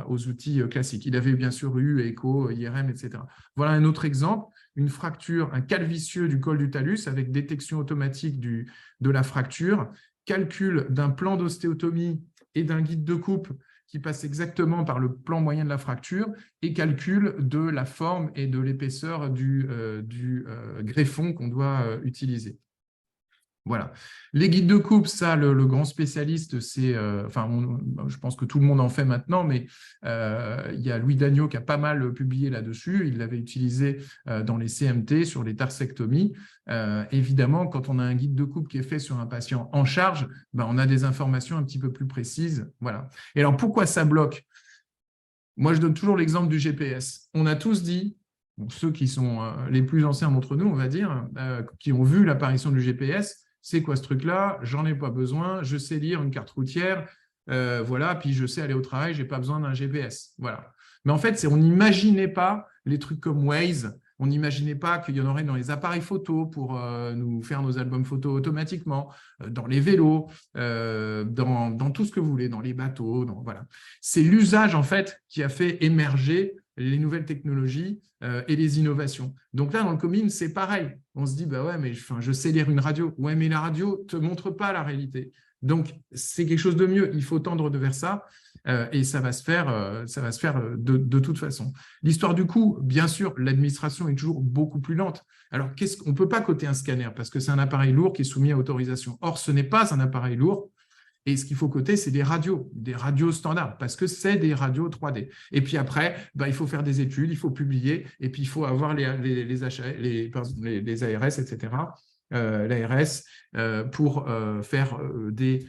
aux outils classiques. Il avait bien sûr eu écho, IRM, etc. Voilà un autre exemple, une fracture, un calvicieux du col du talus avec détection automatique de la fracture, calcul d'un plan d'ostéotomie et d'un guide de coupe qui passe exactement par le plan moyen de la fracture et calcul de la forme et de l'épaisseur du greffon qu'on doit utiliser. Voilà. Les guides de coupe, ça, le grand spécialiste, c'est, je pense que tout le monde en fait maintenant, mais il y a Louis Dagneau qui a pas mal publié là-dessus. Il l'avait utilisé dans les CMT sur les tarsectomies. Évidemment, quand on a un guide de coupe qui est fait sur un patient en charge, on a des informations un petit peu plus précises. Voilà. Et alors, pourquoi ça bloque? Moi, je donne toujours l'exemple du GPS. On a tous dit, ceux qui sont les plus anciens d'entre nous, on va dire, qui ont vu l'apparition du GPS, c'est quoi ce truc-là? J'en ai pas besoin, je sais lire une carte routière, voilà, puis je sais aller au travail, j'ai pas besoin d'un GPS. Voilà. Mais en fait, on n'imaginait pas les trucs comme Waze, on n'imaginait pas qu'il y en aurait dans les appareils photos pour nous faire nos albums photos automatiquement, dans les vélos, dans tout ce que vous voulez, dans les bateaux. Voilà. C'est l'usage, en fait, qui a fait émerger les nouvelles technologies et les innovations. Donc là, dans le coming, c'est pareil. On se dit, bah ouais, mais je sais lire une radio. Ouais, mais la radio ne te montre pas la réalité. Donc, c'est quelque chose de mieux. Il faut tendre vers ça et ça va se faire de toute façon. L'histoire du coût, bien sûr, l'administration est toujours beaucoup plus lente. Alors, on ne peut pas coter un scanner parce que c'est un appareil lourd qui est soumis à autorisation. Or, ce n'est pas un appareil lourd. Et ce qu'il faut coter, c'est des radios standards, parce que c'est des radios 3D. Et puis après, il faut faire des études, il faut publier, et puis il faut avoir les ARS, etc., l'ARS, pour faire des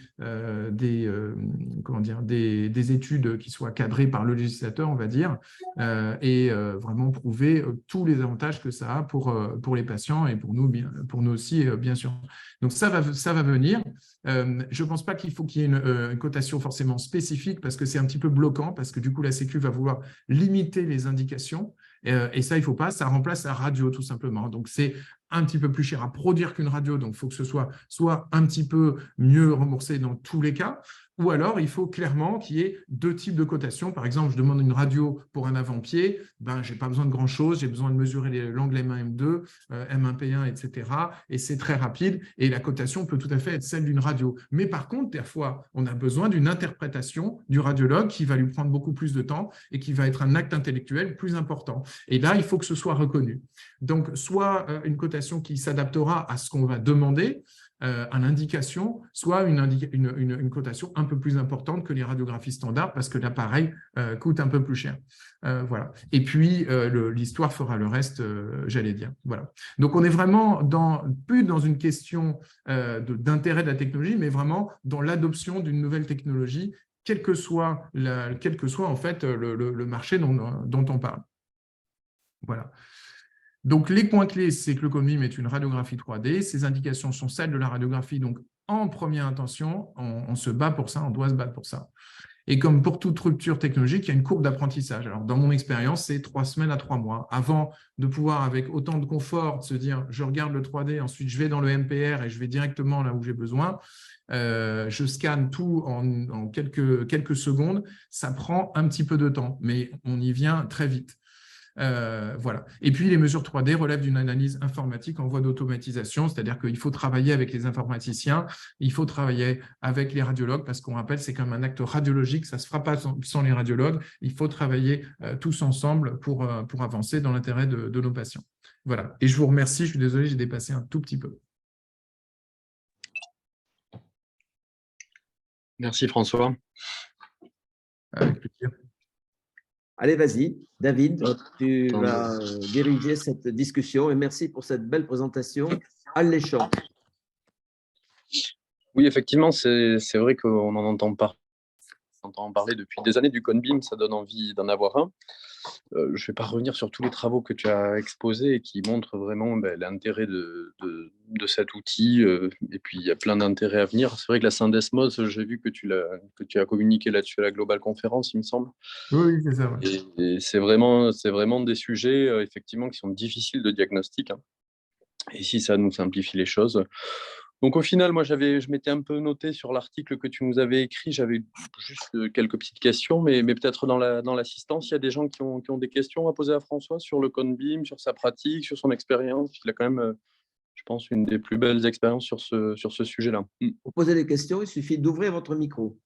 études qui soient cadrées par le législateur, on va dire, et vraiment prouver tous les avantages que ça a pour les patients et pour nous aussi, bien sûr. Donc ça va venir. Je ne pense pas qu'il faut qu'il y ait une cotation forcément spécifique parce que c'est un petit peu bloquant, parce que du coup, la Sécu va vouloir limiter les indications. Et ça, il ne faut pas. Ça remplace la radio, tout simplement. Donc, c'est un petit peu plus cher à produire qu'une radio. Donc, il faut que ce soit un petit peu mieux remboursé dans tous les cas. Ou alors, il faut clairement qu'il y ait deux types de cotations. Par exemple, je demande une radio pour un avant-pied. Je n'ai pas besoin de grand-chose. J'ai besoin de mesurer l'angle M1, M2, M1P1, etc. Et c'est très rapide. Et la cotation peut tout à fait être celle d'une radio. Mais par contre, parfois, on a besoin d'une interprétation du radiologue qui va lui prendre beaucoup plus de temps et qui va être un acte intellectuel plus important. Et là, il faut que ce soit reconnu. Donc, soit une cotation qui s'adaptera à ce qu'on va demander, à l'indication, soit une cotation un peu plus importante que les radiographies standards parce que l'appareil coûte un peu plus cher. Voilà. Et puis, l'histoire fera le reste, j'allais dire. Voilà. Donc, on est vraiment plus dans une question d'intérêt de la technologie, mais vraiment dans l'adoption d'une nouvelle technologie, quel que soit en fait le marché dont on parle. Voilà. Donc, les points clés, c'est que le CONBIM est une radiographie 3D. Ces indications sont celles de la radiographie. Donc, en première intention, on se bat pour ça, on doit se battre pour ça. Et comme pour toute rupture technologique, il y a une courbe d'apprentissage. Alors, dans mon expérience, c'est 3 semaines à 3 mois. Avant de pouvoir, avec autant de confort, se dire, je regarde le 3D, ensuite je vais dans le MPR et je vais directement là où j'ai besoin. Je scanne tout en quelques secondes. Ça prend un petit peu de temps, mais on y vient très vite. Voilà. Et puis, les mesures 3D relèvent d'une analyse informatique en voie d'automatisation, c'est-à-dire qu'il faut travailler avec les informaticiens, il faut travailler avec les radiologues, parce qu'on rappelle, c'est comme un acte radiologique, ça ne se fera pas sans les radiologues, il faut travailler tous ensemble pour avancer dans l'intérêt de nos patients. Voilà. Et je vous remercie, je suis désolé, j'ai dépassé un tout petit peu. Merci François. Avec plaisir. Allez, vas-y, David, tu vas diriger cette discussion et merci pour cette belle présentation alléchante. Oui, effectivement, c'est vrai qu'on en entend parler depuis des années du CONBIM, ça donne envie d'en avoir un. Je ne vais pas revenir sur tous les travaux que tu as exposés et qui montrent vraiment l'intérêt de cet outil. Et puis, il y a plein d'intérêts à venir. C'est vrai que la Syndesmos, j'ai vu que tu as communiqué là-dessus à la Global Conference, il me semble. Oui, c'est ça. Ouais. Et c'est vraiment des sujets, effectivement, qui sont difficiles de diagnostic. Hein. Et si ça nous simplifie les choses. Donc au final, moi, je m'étais un peu noté sur l'article que tu nous avais écrit. J'avais juste quelques petites questions, mais peut-être dans l'assistance, il y a des gens qui ont des questions à poser à François sur le CONBIM, sur sa pratique, sur son expérience. Il a quand même, je pense, une des plus belles expériences sur ce sujet-là. Pour poser des questions, il suffit d'ouvrir votre micro.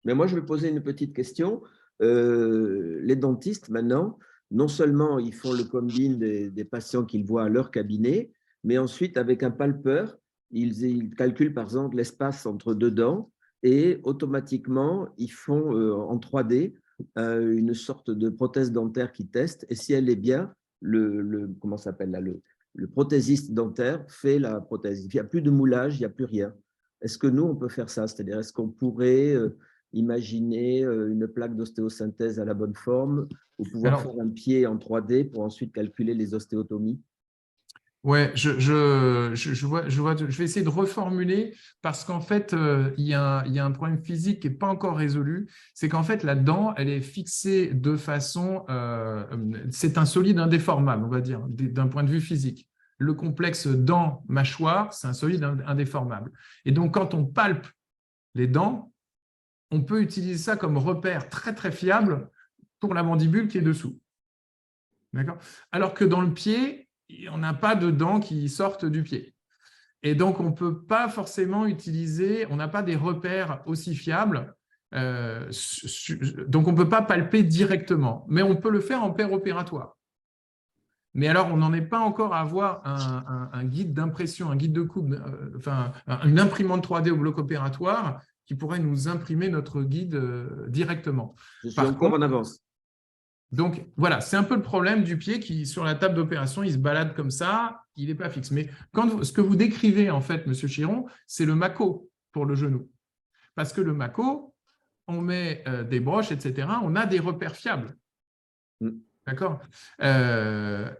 Mais moi, je vais poser une petite question. Les dentistes, maintenant, non seulement ils font le CONBIM des patients qu'ils voient à leur cabinet, mais ensuite, avec un palpeur, ils calculent par exemple l'espace entre deux dents et automatiquement, ils font en 3D une sorte de prothèse dentaire qui teste. Et si elle est bien, comment s'appelle là, le prothésiste dentaire fait la prothèse. Il n'y a plus de moulage, il n'y a plus rien. Est-ce que nous, on peut faire ça? C'est-à-dire, est-ce qu'on pourrait imaginer une plaque d'ostéosynthèse à la bonne forme ou pouvoir faire un pied en 3D pour ensuite calculer les ostéotomies? Ouais, je vais essayer de reformuler parce qu'en fait, il y a un problème physique qui n'est pas encore résolu. C'est qu'en fait, la dent, elle est fixée de façon… c'est un solide indéformable, on va dire, d'un point de vue physique. Le complexe dent-mâchoire, c'est un solide indéformable. Et donc, quand on palpe les dents, on peut utiliser ça comme repère très, très fiable pour la mandibule qui est dessous. D'accord ? Alors que dans le pied, on n'a pas de dents qui sortent du pied. Et donc, on ne peut pas forcément utiliser, on n'a pas des repères aussi fiables, donc on ne peut pas palper directement, mais on peut le faire en paire opératoire. Mais alors, on n'en est pas encore à avoir un guide d'impression, un guide de coupe, enfin, une imprimante 3D au bloc opératoire qui pourrait nous imprimer notre guide directement. Je suis encore en avance. Donc, voilà, c'est un peu le problème du pied qui, sur la table d'opération, il se balade comme ça, il n'est pas fixe. Mais ce que vous décrivez, en fait, Monsieur Chiron, c'est le Mako pour le genou. Parce que le Mako, on met des broches, etc., on a des repères fiables. D'accord. Alors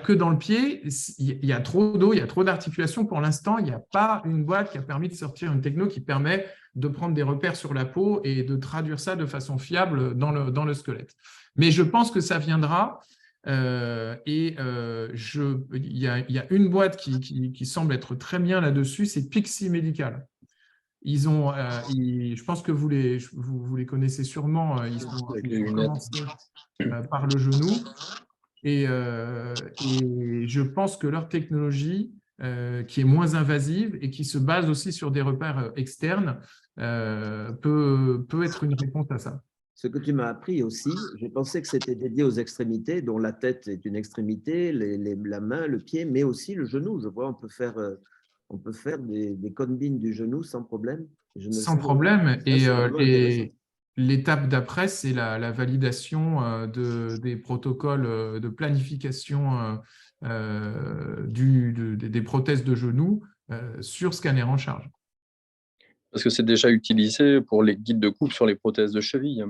que dans le pied, il y a trop d'eau, il y a trop d'articulation. Pour l'instant, il n'y a pas une boîte qui a permis de sortir une techno qui permet de prendre des repères sur la peau et de traduire ça de façon fiable dans le squelette. Mais je pense que ça viendra. Il y a une boîte qui semble être très bien là-dessus, c'est Pixie Medical. Je pense que vous les connaissez sûrement. Ils ont commencé par le genou. Et je pense que leur technologie, qui est moins invasive et qui se base aussi sur des repères externes, peut être une réponse à ça. Ce que tu m'as appris aussi, je pensais que c'était dédié aux extrémités, dont la tête est une extrémité, la main, le pied, mais aussi le genou. Je vois, on peut faire des combines du genou sans problème. Je ne le Sans savais pas. problème. Ça, c'est vraiment intéressant. L'étape d'après, c'est la validation des protocoles de planification des prothèses de genoux sur scanner en charge. Parce que c'est déjà utilisé pour les guides de coupe sur les prothèses de cheville.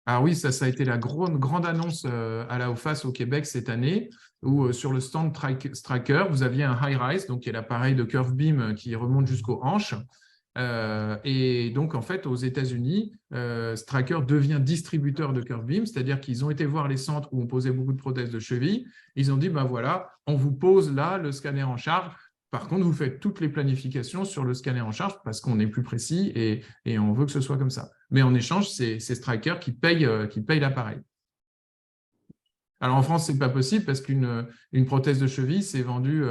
Ah oui, ça a été la grande annonce à la OFAS au Québec cette année, où sur le stand Striker, vous aviez un high rise, donc qui est l'appareil de curve beam qui remonte jusqu'aux hanches. Et donc, en fait, aux États-Unis, Striker devient distributeur de curve beam, c'est-à-dire qu'ils ont été voir les centres où on posait beaucoup de prothèses de cheville. Ils ont dit, ben voilà, on vous pose là le scanner en charge. Par contre, vous faites toutes les planifications sur le scanner en charge parce qu'on est plus précis et on veut que ce soit comme ça. Mais en échange, c'est Striker qui paye l'appareil. Alors en France, ce n'est pas possible parce qu'une prothèse de cheville, c'est vendu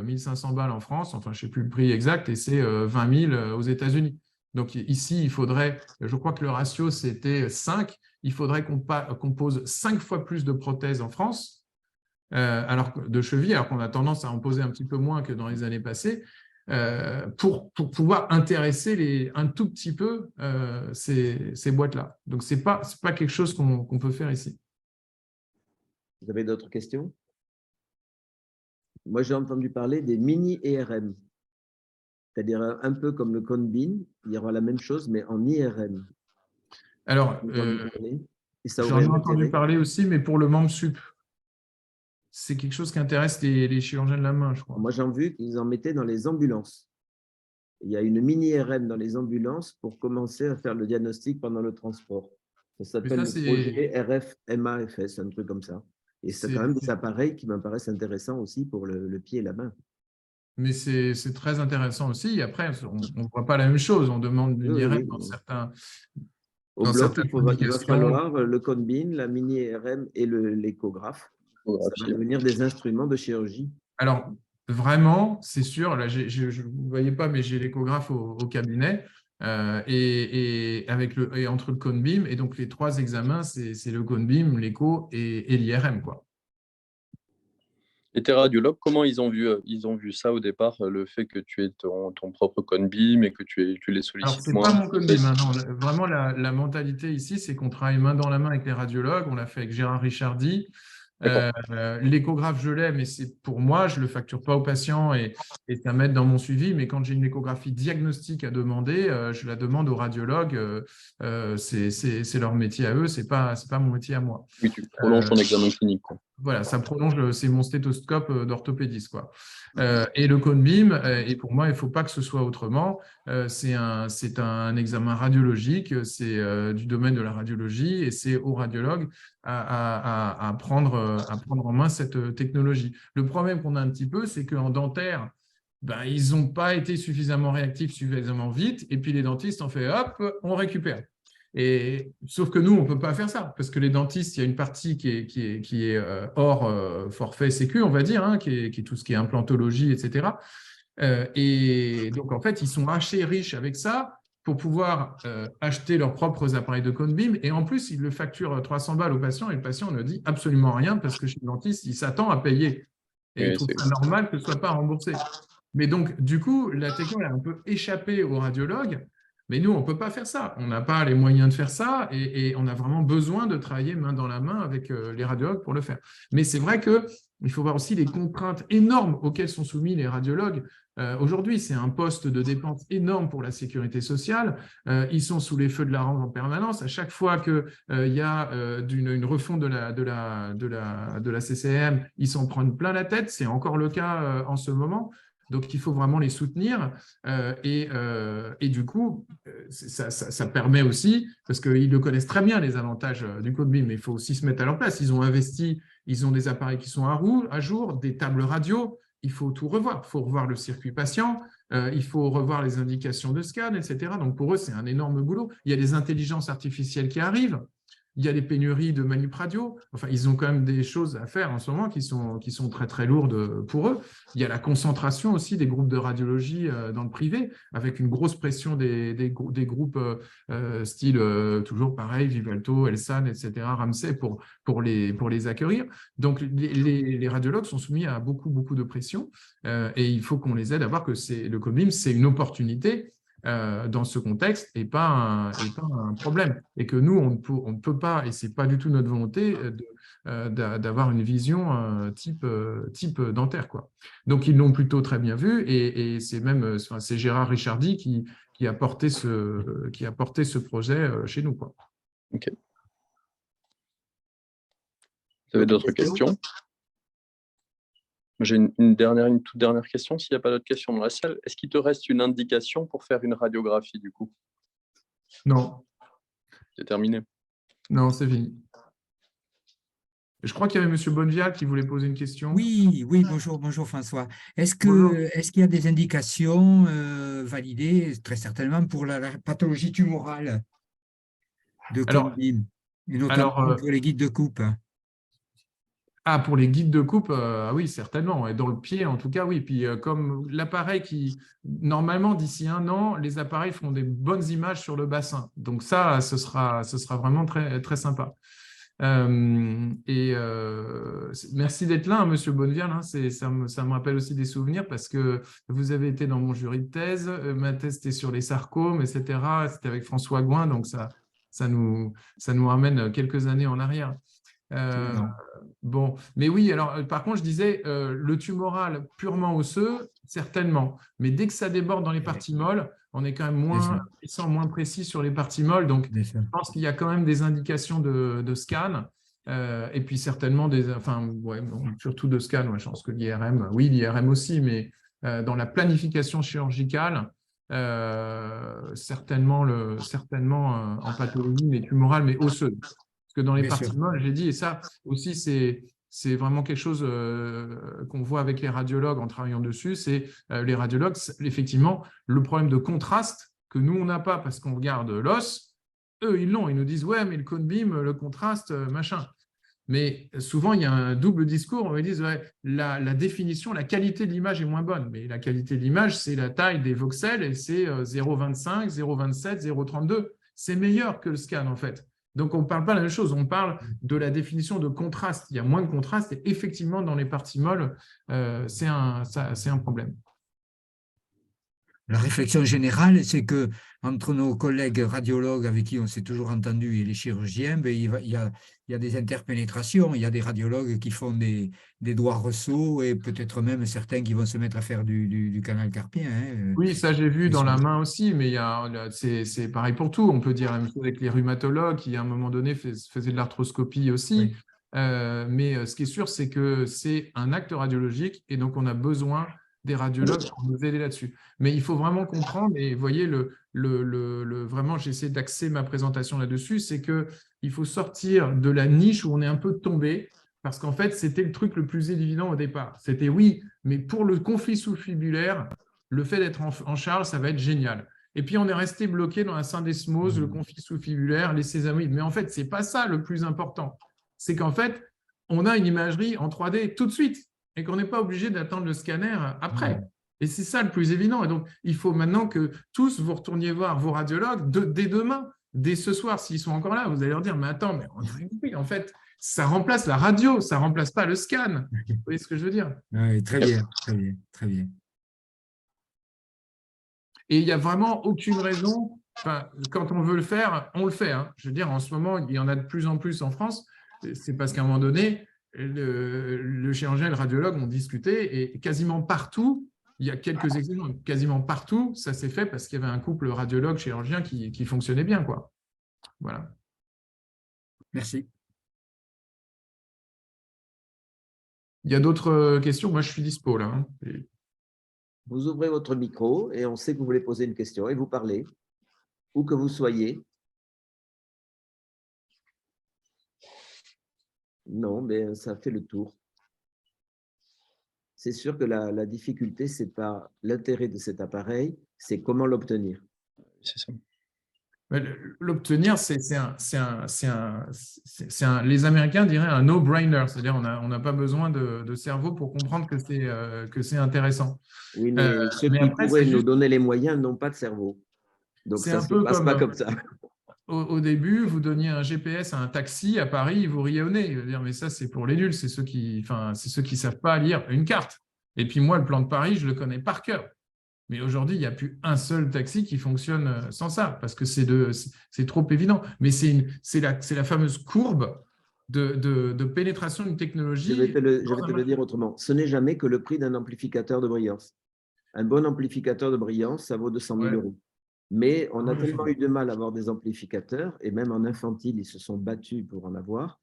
1500 balles en France, enfin je ne sais plus le prix exact, et c'est 20 000 aux États-Unis. Donc ici, il faudrait, je crois que le ratio c'était 5, il faudrait qu'on pose 5 fois plus de prothèses en France, de cheville, alors qu'on a tendance à en poser un petit peu moins que dans les années passées, pour pouvoir intéresser un tout petit peu ces boîtes-là. Donc ce n'est pas quelque chose qu'on peut faire ici. Vous avez d'autres questions? Moi, j'ai entendu parler des mini ERM, c'est-à-dire un peu comme le Conbin, il y aura la même chose, mais en IRM. Alors, j'en ai entendu parler aussi, mais pour le membre sup. C'est quelque chose qui intéresse les chirurgiens de la main, je crois. Moi, j'ai vu qu'ils en mettaient dans les ambulances. Il y a une mini-RM dans les ambulances pour commencer à faire le diagnostic pendant le transport. Ça s'appelle le projet RF-MAFS, un truc comme ça. Et c'est quand même des appareils qui me paraissent intéressants aussi pour le pied et la main. Mais c'est très intéressant aussi. Après, on ne voit pas la même chose. On demande une IRM dans certains. Au bloc, il va falloir le Conbin, la mini-RM et l'échographe. Ça va devenir des instruments de chirurgie. Alors, vraiment, c'est sûr, là, je ne vous voyez pas, mais j'ai l'échographe au cabinet. Et entre le Conbim, et donc les 3 examens, c'est le Conbim, l'écho et l'IRM, quoi. Et tes radiologues, comment ils ont vu ça au départ, le fait que tu aies ton propre Conbim et que tu les sollicites moins? Alors, ce n'est pas mon Conbim. Hein, non. Vraiment, la mentalité ici, c'est qu'on travaille main dans la main avec les radiologues. On l'a fait avec Gérard Richardi. L'échographe, je l'ai, mais c'est pour moi, je ne le facture pas aux patients et c'est à mettre dans mon suivi. Mais quand j'ai une échographie diagnostique à demander, je la demande aux radiologues. C'est leur métier à eux, ce n'est pas mon métier à moi. Oui, tu prolonges ton examen clinique, quoi. Voilà, ça prolonge, c'est mon stéthoscope d'orthopédiste, quoi. Et le Conbim, et pour moi, il ne faut pas que ce soit autrement. C'est un examen radiologique, c'est du domaine de la radiologie et c'est aux radiologues à prendre en main cette technologie. Le problème qu'on a un petit peu, c'est qu'en dentaire, ben, ils n'ont pas été suffisamment réactifs, suffisamment vite, et puis les dentistes ont fait hop, on récupère. Sauf que nous, on ne peut pas faire ça, parce que les dentistes, il y a une partie qui est hors forfait sécu, on va dire, hein, qui est tout ce qui est implantologie, etc. Et donc, en fait, ils sont assez riches avec ça pour pouvoir acheter leurs propres appareils de Conbim. Et en plus, ils le facturent 300 balles au patient, et le patient ne dit absolument rien, parce que chez le dentiste, il s'attend à payer. Et il trouve ça normal que ce ne soit pas remboursé. Mais donc, du coup, la technologie a un peu échappé aux radiologues. Mais nous, on ne peut pas faire ça. On n'a pas les moyens de faire ça et on a vraiment besoin de travailler main dans la main avec les radiologues pour le faire. Mais c'est vrai qu'il faut voir aussi les contraintes énormes auxquelles sont soumis les radiologues. Aujourd'hui, c'est un poste de dépense énorme pour la sécurité sociale. Ils sont sous les feux de la rampe en permanence. À chaque fois qu'il y a une refonte de la CCM, ils s'en prennent plein la tête. C'est encore le cas en ce moment. Donc, il faut vraiment les soutenir. Et du coup, ça permet aussi, parce qu'ils le connaissent très bien, les avantages du Conbim, mais il faut aussi se mettre à leur place. Ils ont investi, ils ont des appareils qui sont à jour, des tables radio. Il faut tout revoir. Il faut revoir le circuit patient. Il faut revoir les indications de scan, etc. Donc, pour eux, c'est un énorme boulot. Il y a des intelligences artificielles qui arrivent. Il y a les pénuries de manip radio. Enfin, ils ont quand même des choses à faire en ce moment qui sont très, très lourdes pour eux. Il y a la concentration aussi des groupes de radiologie dans le privé, avec une grosse pression des groupes style, toujours pareil, Vivalto, Elsan, etc., Ramsay, pour les accueillir. Donc, les radiologues sont soumis à beaucoup, beaucoup de pression et il faut qu'on les aide à voir que le COBIM, c'est une opportunité dans ce contexte et pas un problème. Et que nous, on ne peut pas, et ce n'est pas du tout notre volonté, d'avoir une vision type dentaire, quoi. Donc, ils l'ont plutôt très bien vu et c'est même c'est Gérard Richardi qui a porté ce projet chez nous, quoi. Ok. Vous avez d'autres questions? J'ai une toute dernière question, s'il n'y a pas d'autres questions dans la salle. Est-ce qu'il te reste une indication pour faire une radiographie, du coup? Non, C'est terminé. non, c'est fini. Je crois qu'il y avait M. Bonnevial qui voulait poser une question. Oui, bonjour François. Bonjour. Est-ce qu'il y a des indications validées, très certainement, pour la pathologie tumorale de Alors, Cone-Beam, et notamment alors pour les guides de coupe? pour les guides de coupe, oui, certainement. Et dans le pied, en tout cas, oui. Puis, comme l'appareil normalement, d'ici 1 an, les appareils font des bonnes images sur le bassin. Donc ça, ce sera vraiment très, très sympa. Merci d'être là, hein, Monsieur Bonnevial. Hein, ça me rappelle aussi des souvenirs parce que vous avez été dans mon jury de thèse. Ma thèse était sur les sarcomes, etc. C'était avec François Gouin, donc ça nous ramène quelques années en arrière. Bon, mais oui, alors par contre, je disais, le tumoral purement osseux, certainement. Mais dès que ça déborde dans les parties molles, on est quand même moins puissant, moins précis sur les parties molles. Donc, je pense qu'il y a quand même des indications de scan. Et puis certainement surtout de scan. Ouais, je pense que l'IRM, oui, l'IRM aussi, mais dans la planification chirurgicale, certainement en pathologie, mais tumorale, mais osseuse. Parce que dans les parties molles, j'ai dit, et ça aussi, c'est vraiment quelque chose qu'on voit avec les radiologues en travaillant dessus, c'est les radiologues, effectivement, le problème de contraste que nous, on n'a pas parce qu'on regarde l'os, eux, ils l'ont. Ils nous disent, ouais, mais le cone beam, le contraste, machin. Mais souvent, il y a un double discours. On me dit, ouais, la définition, la qualité de l'image est moins bonne. Mais la qualité de l'image, c'est la taille des voxels et c'est 0,25, 0,27, 0,32. C'est meilleur que le scan, en fait. Donc, on ne parle pas de la même chose. On parle de la définition de contraste. Il y a moins de contraste et effectivement, dans les parties molles, c'est un problème. La réflexion générale, c'est que entre nos collègues radiologues avec qui on s'est toujours entendu et les chirurgiens, ben, il y a des interpénétrations. Il y a des radiologues qui font des doigts ressauts et peut-être même certains qui vont se mettre à faire du canal carpien. Hein. Oui, ça j'ai vu dans la main aussi, mais c'est pareil pour tout. On peut dire la même chose avec les rhumatologues qui, à un moment donné, faisaient de l'arthroscopie aussi. Oui. Mais ce qui est sûr, c'est que c'est un acte radiologique et donc on a besoin des radiologues pour nous aider là-dessus. Mais il faut vraiment comprendre, et vous voyez, vraiment, j'essaie d'axer ma présentation là-dessus, c'est qu'il faut sortir de la niche où on est un peu tombé, parce qu'en fait, c'était le truc le plus évident au départ. C'était oui, mais pour le conflit sous-fibulaire, le fait d'être en charge, ça va être génial. Et puis, on est resté bloqué dans la syndesmose, le conflit sous-fibulaire, les sésamoïdes. Mais en fait, ce n'est pas ça le plus important. C'est qu'en fait, on a une imagerie en 3D tout de suite et qu'on n'est pas obligé d'attendre le scanner après. Et c'est ça le plus évident. Et donc, il faut maintenant que tous, vous retourniez voir vos radiologues dès demain, dès ce soir, s'ils sont encore là. Vous allez leur dire, mais attends, mais on a compris, en fait, ça remplace la radio, ça ne remplace pas le scan. Vous voyez ce que je veux dire? Oui, très bien, très bien, très bien. Et il n'y a vraiment aucune raison, quand on veut le faire, on le fait. Hein. Je veux dire, en ce moment, il y en a de plus en plus en France. C'est parce qu'à un moment donné, le chirurgien et le radiologue ont discuté et quasiment partout, il y a quelques exceptions, quasiment partout, ça s'est fait parce qu'il y avait un couple radiologue-chirurgien qui fonctionnait bien, quoi. Voilà. Merci. Il y a d'autres questions? Moi, je suis dispo, là. Hein. Vous ouvrez votre micro et on sait que vous voulez poser une question et vous parlez, où que vous soyez. Non, mais ça fait le tour. C'est sûr que la difficulté, ce n'est pas l'intérêt de cet appareil, c'est comment l'obtenir. C'est ça. Mais l'obtenir, les Américains diraient un no-brainer, c'est-à-dire on n'a pas besoin de cerveau pour comprendre que c'est intéressant. Oui, mais ceux Mais qui après, pourraient nous donner les moyens n'ont pas de cerveau. Donc, c'est ça un ne se peu passe comme pas comme ça. au début, vous donniez un GPS à un taxi à Paris, il vous riait au nez. Il va dire, mais ça, c'est pour les nuls, c'est ceux qui savent pas lire une carte. Et puis moi, le plan de Paris, je le connais par cœur. Mais aujourd'hui, il n'y a plus un seul taxi qui fonctionne sans ça, parce que c'est trop évident. Mais c'est la fameuse courbe de pénétration d'une Je technologie. vais te le dire autrement. Ce n'est jamais que le prix d'un amplificateur de brillance. Un bon amplificateur de brillance, ça vaut 200 000 Ouais. euros. Mais on a Ouais, tellement eu de mal à avoir des amplificateurs, et même en infantile, ils se sont battus pour en avoir,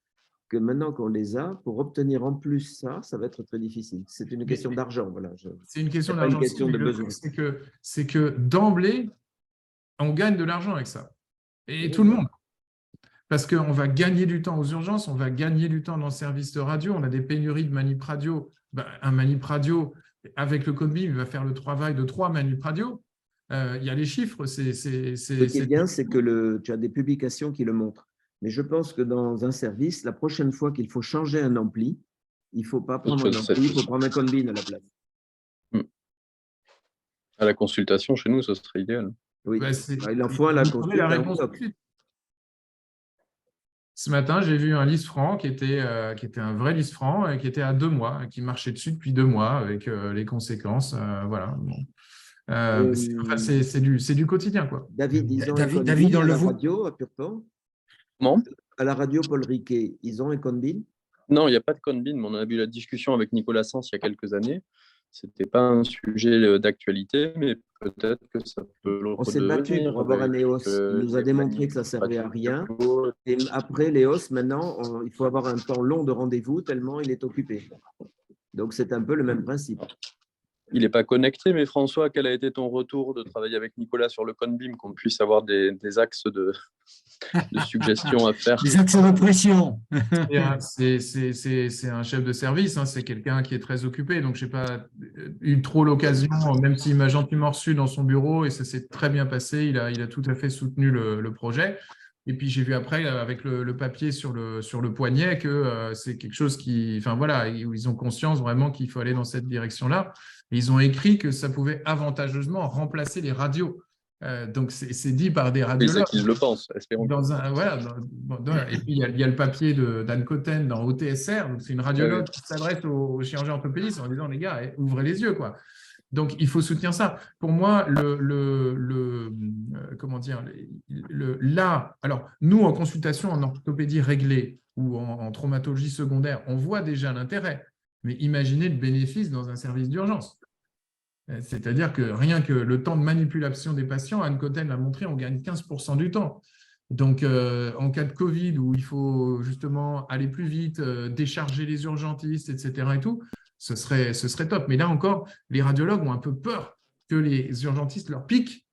que maintenant qu'on les a, pour obtenir en plus ça, ça va être très difficile. C'est une question d'argent. Voilà. c'est une question C'est pas une d'argent aussi, question mais de le besoin. truc, c'est que d'emblée, on gagne de l'argent avec ça. Et tout le Oui. monde. Parce qu'on va gagner du temps aux urgences, on va gagner du temps dans le service de radio, on a des pénuries de manip radio. Ben, un manip radio, avec le Conbim, il va faire le travail de 3 manip radio. Il y a les chiffres. Ce qui est bien, c'est que tu as des publications qui le montrent. Mais je pense que dans un service, la prochaine fois qu'il faut changer un ampli, il ne faut pas prendre un ampli, il faut prendre un Conbin à la place. À la consultation, chez nous, ce serait idéal. Oui, Ben, il en faut à la vous trouvez la réponse tout consultation. de suite. Ce matin, j'ai vu un Lisfranc qui était un vrai Lisfranc et qui était à 2 mois, qui marchait dessus depuis 2 mois avec les conséquences. Voilà. Bon. C'est du quotidien, quoi. David, ils ont un David, Conbin on à le la voit. radio à Purpan. Comment? À la radio Paul Riquet, ils ont un Conbin. Non, il n'y a pas de Conbin, mais on a eu la discussion avec Nicolas Sens il y a quelques années. Ce n'était pas un sujet d'actualité, mais peut-être que ça peut le On s'est battu redevenir pour avoir un avec EOS. Il nous a les démontré que ça manips ne servait à rien. radio. Et après l'EOS, maintenant, il faut avoir un temps long de rendez-vous tellement il est occupé. Donc, c'est un peu le même principe. Il n'est pas connecté, mais François, quel a été ton retour de travailler avec Nicolas sur le Conbim, qu'on puisse avoir des axes de suggestions à faire? Les axes de pression. C'est un chef de service, hein, c'est quelqu'un qui est très occupé. Donc, je n'ai pas eu trop l'occasion, même s'il m'a gentiment reçu dans son bureau et ça s'est très bien passé. Il a tout à fait soutenu le projet. Et puis, j'ai vu après, avec le papier sur le poignet, que c'est quelque chose enfin voilà, où ils ont conscience vraiment qu'il faut aller dans cette direction-là. Et ils ont écrit que ça pouvait avantageusement remplacer les radios. Donc, c'est dit par des Oui, radiologues. c'est qu'ils le pensent, espérons. Voilà, et puis il y a le papier d'Anne Cotten dans OTSR, donc c'est une radiologue qui s'adresse aux chirurgiens orthopédistes en disant les gars, ouvrez les yeux, quoi. Donc il faut soutenir ça. Pour moi, comment dire, là, alors nous en consultation en orthopédie réglée ou en traumatologie secondaire, on voit déjà l'intérêt, mais imaginez le bénéfice dans un service d'urgence. C'est-à-dire que rien que le temps de manipulation des patients, Anne Cotten l'a montré, on gagne 15% du temps. Donc, en cas de Covid, où il faut justement aller plus vite, décharger les urgentistes, etc. et tout, ce serait top. Mais là encore, les radiologues ont un peu peur que les urgentistes leur piquent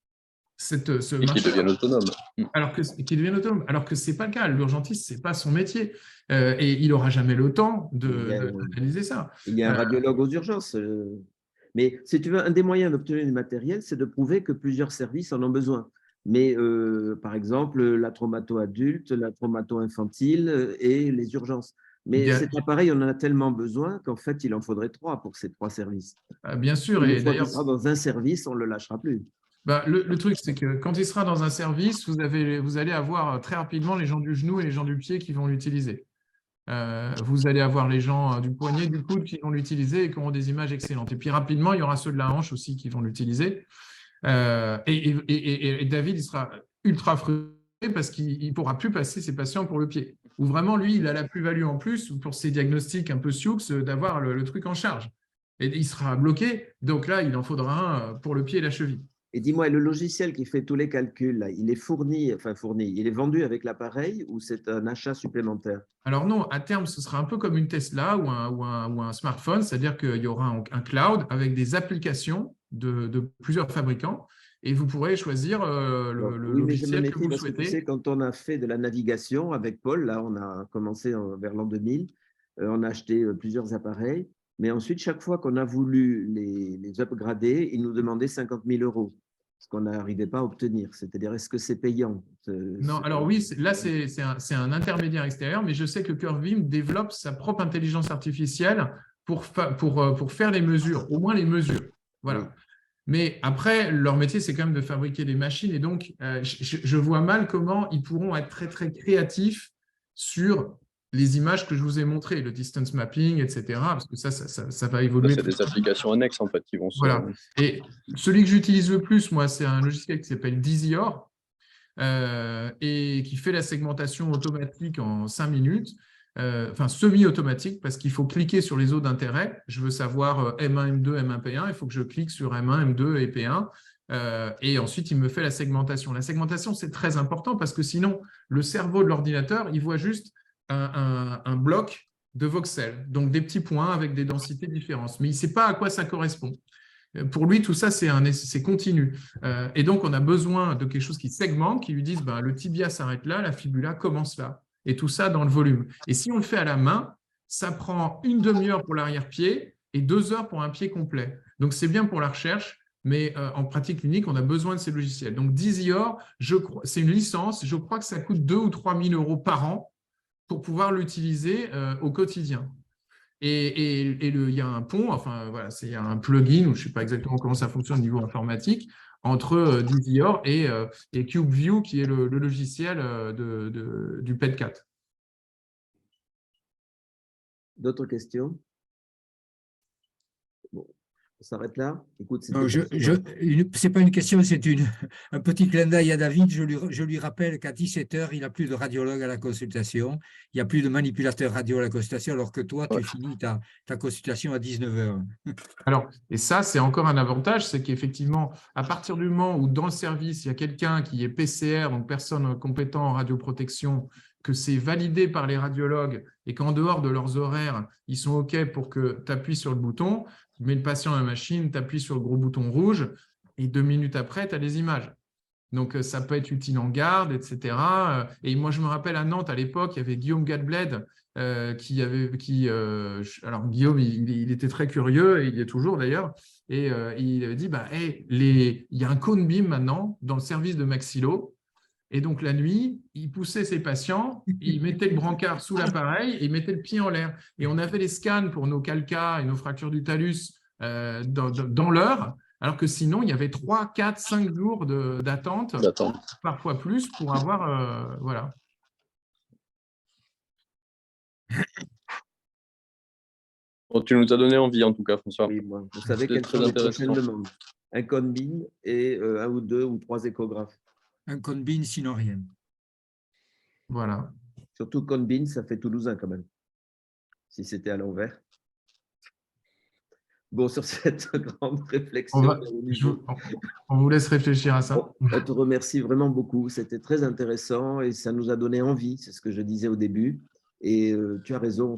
et qu'ils deviennent autonomes. Qu'ils deviennent autonomes. Alors que ce n'est pas le cas. L'urgentiste, ce n'est pas son métier. Et il n'aura jamais le temps d'analyser ça. Il y a un radiologue aux urgences. Mais si tu veux, un des moyens d'obtenir du matériel, c'est de prouver que plusieurs services en ont besoin. Mais par exemple, la traumato-adulte, la traumato-infantile et les urgences. Mais cet appareil, on en a tellement besoin qu'en fait, il en faudrait 3 pour ces 3 services. Bien sûr. Et une fois qu'il sera dans un service, on ne le lâchera plus. Le truc, c'est que quand il sera dans un service, vous allez avoir très rapidement les gens du genou et les gens du pied qui vont l'utiliser. Vous allez avoir les gens du poignet, du coude qui vont l'utiliser et qui auront des images excellentes. Et puis rapidement, il y aura ceux de la hanche aussi qui vont l'utiliser. Et David, il sera ultra frustré parce qu'il ne pourra plus passer ses patients pour le pied. Ou vraiment, lui, il a la plus-value en plus pour ses diagnostics un peu sioux d'avoir le truc en charge. Et il sera bloqué. Donc là, il en faudra un pour le pied et la cheville. Et dis-moi, le logiciel qui fait tous les calculs, là, il est fourni, il est vendu avec l'appareil ou c'est un achat supplémentaire? Alors non, à terme, ce sera un peu comme une Tesla ou un smartphone, c'est-à-dire qu'il y aura un cloud avec des applications de plusieurs fabricants et vous pourrez choisir le logiciel que vous souhaitez. Tu sais, quand on a fait de la navigation avec Paul, là, on a commencé vers l'an 2000, on a acheté plusieurs appareils, mais ensuite, chaque fois qu'on a voulu les upgrader, ils nous demandaient 50 000 €. ce qu'on n'arrivait pas à obtenir. C'est-à-dire, est-ce que c'est payant? Non, alors oui, là, c'est un intermédiaire extérieur, mais je sais que Curvim développe sa propre intelligence artificielle pour faire les mesures, au moins les mesures. Voilà. Oui. Mais après, leur métier, c'est quand même de fabriquer des machines. Et donc, je vois mal comment ils pourront être très, très créatifs sur les images que je vous ai montrées, le distance mapping, etc. Parce que ça va évoluer. C'est des applications annexes, en fait, qui vont se… Voilà. Et celui que j'utilise le plus, moi, c'est un logiciel qui s'appelle Disior et qui fait la segmentation automatique en 5 minutes. Enfin semi-automatique, parce qu'il faut cliquer sur les zones d'intérêt. Je veux savoir M1, M2, M1, P1. Il faut que je clique sur M1, M2 et P1. Et ensuite, il me fait la segmentation. La segmentation, c'est très important parce que sinon, le cerveau de l'ordinateur, il voit juste un bloc de voxels, donc des petits points avec des densités différentes. Mais il ne sait pas à quoi ça correspond. Pour lui, tout ça, c'est continu. Et donc, on a besoin de quelque chose qui segmente, qui lui dise le tibia s'arrête là, la fibula commence là. Et tout ça dans le volume. Et si on le fait à la main, ça prend une demi-heure pour l'arrière-pied et 2 heures pour un pied complet. Donc, c'est bien pour la recherche, mais en pratique clinique, on a besoin de ces logiciels. Donc, Disior, c'est une licence. Je crois que ça coûte 2 000 ou 3 000 euros par an pour pouvoir l'utiliser au quotidien. Et il y a un pont, enfin, voilà, il y a un plugin, ou je ne sais pas exactement comment ça fonctionne au niveau informatique, entre Disior et CubeView, qui est le logiciel du PET4. D'autres questions? Bon, on s'arrête là. Écoute, c'est pas une question, c'est un petit clin d'œil à David. Je lui rappelle qu'à 17h, il n'y a plus de radiologue à la consultation, il n'y a plus de manipulateur radio à la consultation, alors que toi, tu finis ta consultation à 19h. Alors, et ça, c'est encore un avantage, c'est qu'effectivement, à partir du moment où dans le service, il y a quelqu'un qui est PCR, donc personne compétent en radioprotection, que c'est validé par les radiologues et qu'en dehors de leurs horaires, ils sont OK pour que tu appuies sur le bouton, tu mets le patient à la machine, tu appuies sur le gros bouton rouge et 2 minutes après, tu as les images. Donc, ça peut être utile en garde, etc. Et moi, je me rappelle à Nantes, à l'époque, il y avait Guillaume Gadbled, alors Guillaume, il était très curieux, et il est toujours d'ailleurs, et il avait dit, il y a un cone beam maintenant dans le service de Maxillo, et donc la nuit, il poussait ses patients, il mettait le brancard sous l'appareil, et il mettait le pied en l'air. Et on avait les scans pour nos calcas et nos fractures du talus dans l'heure, alors que sinon, il y avait 3, 4, 5 jours d'attente, parfois plus, pour avoir… voilà. Bon, tu nous as donné envie, en tout cas, François. Oui, moi. Vous savez quelles sont les prochaines demandes? Un cone beam et 1 ou 2 ou 3 échographes. Un cone beam, sinon rien. Voilà. Surtout cone beam, ça fait toulousain quand même, si c'était à l'envers. Bon, sur cette grande réflexion, on vous laisse réfléchir à ça. On te remercie vraiment beaucoup. C'était très intéressant et ça nous a donné envie, c'est ce que je disais au début. Et tu as raison,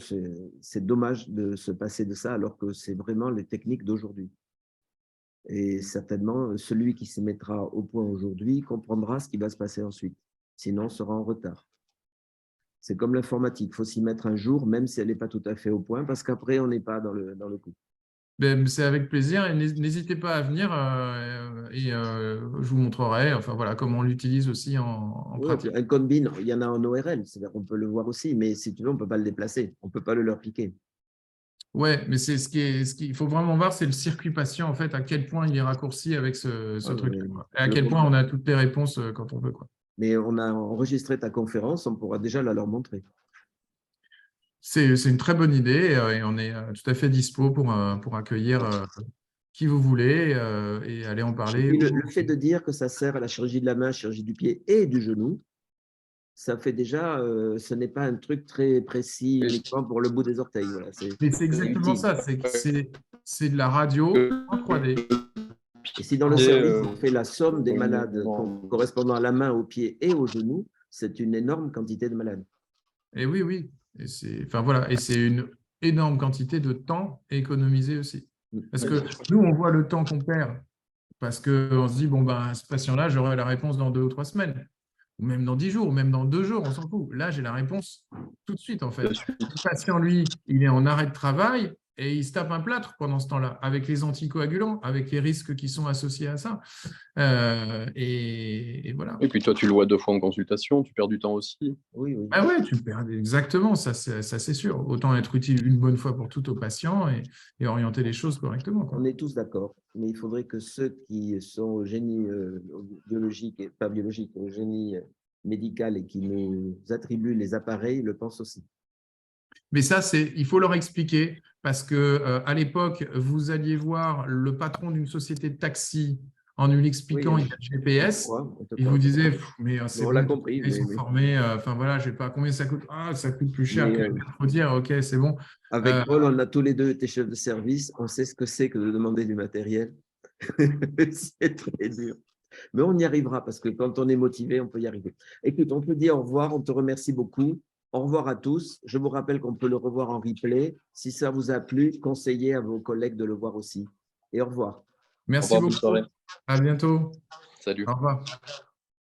c'est dommage de se passer de ça alors que c'est vraiment les techniques d'aujourd'hui. Et certainement, celui qui s'y mettra au point aujourd'hui comprendra ce qui va se passer ensuite. Sinon, on sera en retard. C'est comme l'informatique, il faut s'y mettre un jour, même si elle n'est pas tout à fait au point, parce qu'après, on n'est pas dans le coup. C'est avec plaisir et n'hésitez pas à venir je vous montrerai comment on l'utilise aussi en pratique. Un cone beam, il y en a en ORL, c'est-à-dire qu'on peut le voir aussi, mais si tu veux, on ne peut pas le déplacer, on ne peut pas le leur piquer. Oui, mais c'est ce qu'il faut vraiment voir, c'est le circuit patient, en fait, à quel point il est raccourci avec ce truc, et à quel point on a toutes les réponses quand on veut. Mais on a enregistré ta conférence, on pourra déjà la leur montrer. C'est une très bonne idée et on est tout à fait dispo pour accueillir qui vous voulez et aller en parler. Le fait de dire que ça sert à la chirurgie de la main, chirurgie du pied et du genou, ça fait déjà, ce n'est pas un truc très précis uniquement pour le bout des orteils. Voilà, mais c'est exactement ça, c'est de la radio en 3D. Et si dans le service, on fait la somme des malades correspondant à la main, au pied et au genou, c'est une énorme quantité de malades. Et oui. Et c'est une énorme quantité de temps économisé aussi. Parce que nous, on voit le temps qu'on perd parce qu'on se dit, ce patient-là, j'aurai la réponse dans 2 ou 3 semaines, ou même dans 10 jours, ou même dans 2 jours, on s'en fout. Là, j'ai la réponse tout de suite, en fait. Le patient, lui, il est en arrêt de travail, et ils se tapent un plâtre pendant ce temps-là, avec les anticoagulants, avec les risques qui sont associés à ça. Et voilà. Et puis toi, tu le vois 2 fois en consultation, tu perds du temps aussi. Oui, oui. Ah ouais, tu perds exactement, ça c'est sûr. Autant être utile une bonne fois pour toutes aux patients et orienter les choses correctement, quoi. On est tous d'accord, mais il faudrait que ceux qui sont au génie biologique, et pas biologique, au génie médical et qui nous attribuent les appareils le pensent aussi. Mais ça, il faut leur expliquer parce que à l'époque, vous alliez voir le patron d'une société de taxi en lui expliquant il y a le GPS. Il vous disait, mais c'est on bon, l'a compris. ils sont formés. Enfin voilà, je sais pas combien ça coûte. Ah, ça coûte plus cher que faut dire. Ok, c'est bon. Avec Paul, on a tous les deux été chefs de service. On sait ce que c'est que de demander du matériel. C'est très dur. Mais on y arrivera parce que quand on est motivé, on peut y arriver. Écoute, on peut dire au revoir. On te remercie beaucoup. Au revoir à tous. Je vous rappelle qu'on peut le revoir en replay. Si ça vous a plu, conseillez à vos collègues de le voir aussi. Et au revoir. Merci Au revoir, bonne beaucoup. soirée. À bientôt. Salut. Au revoir.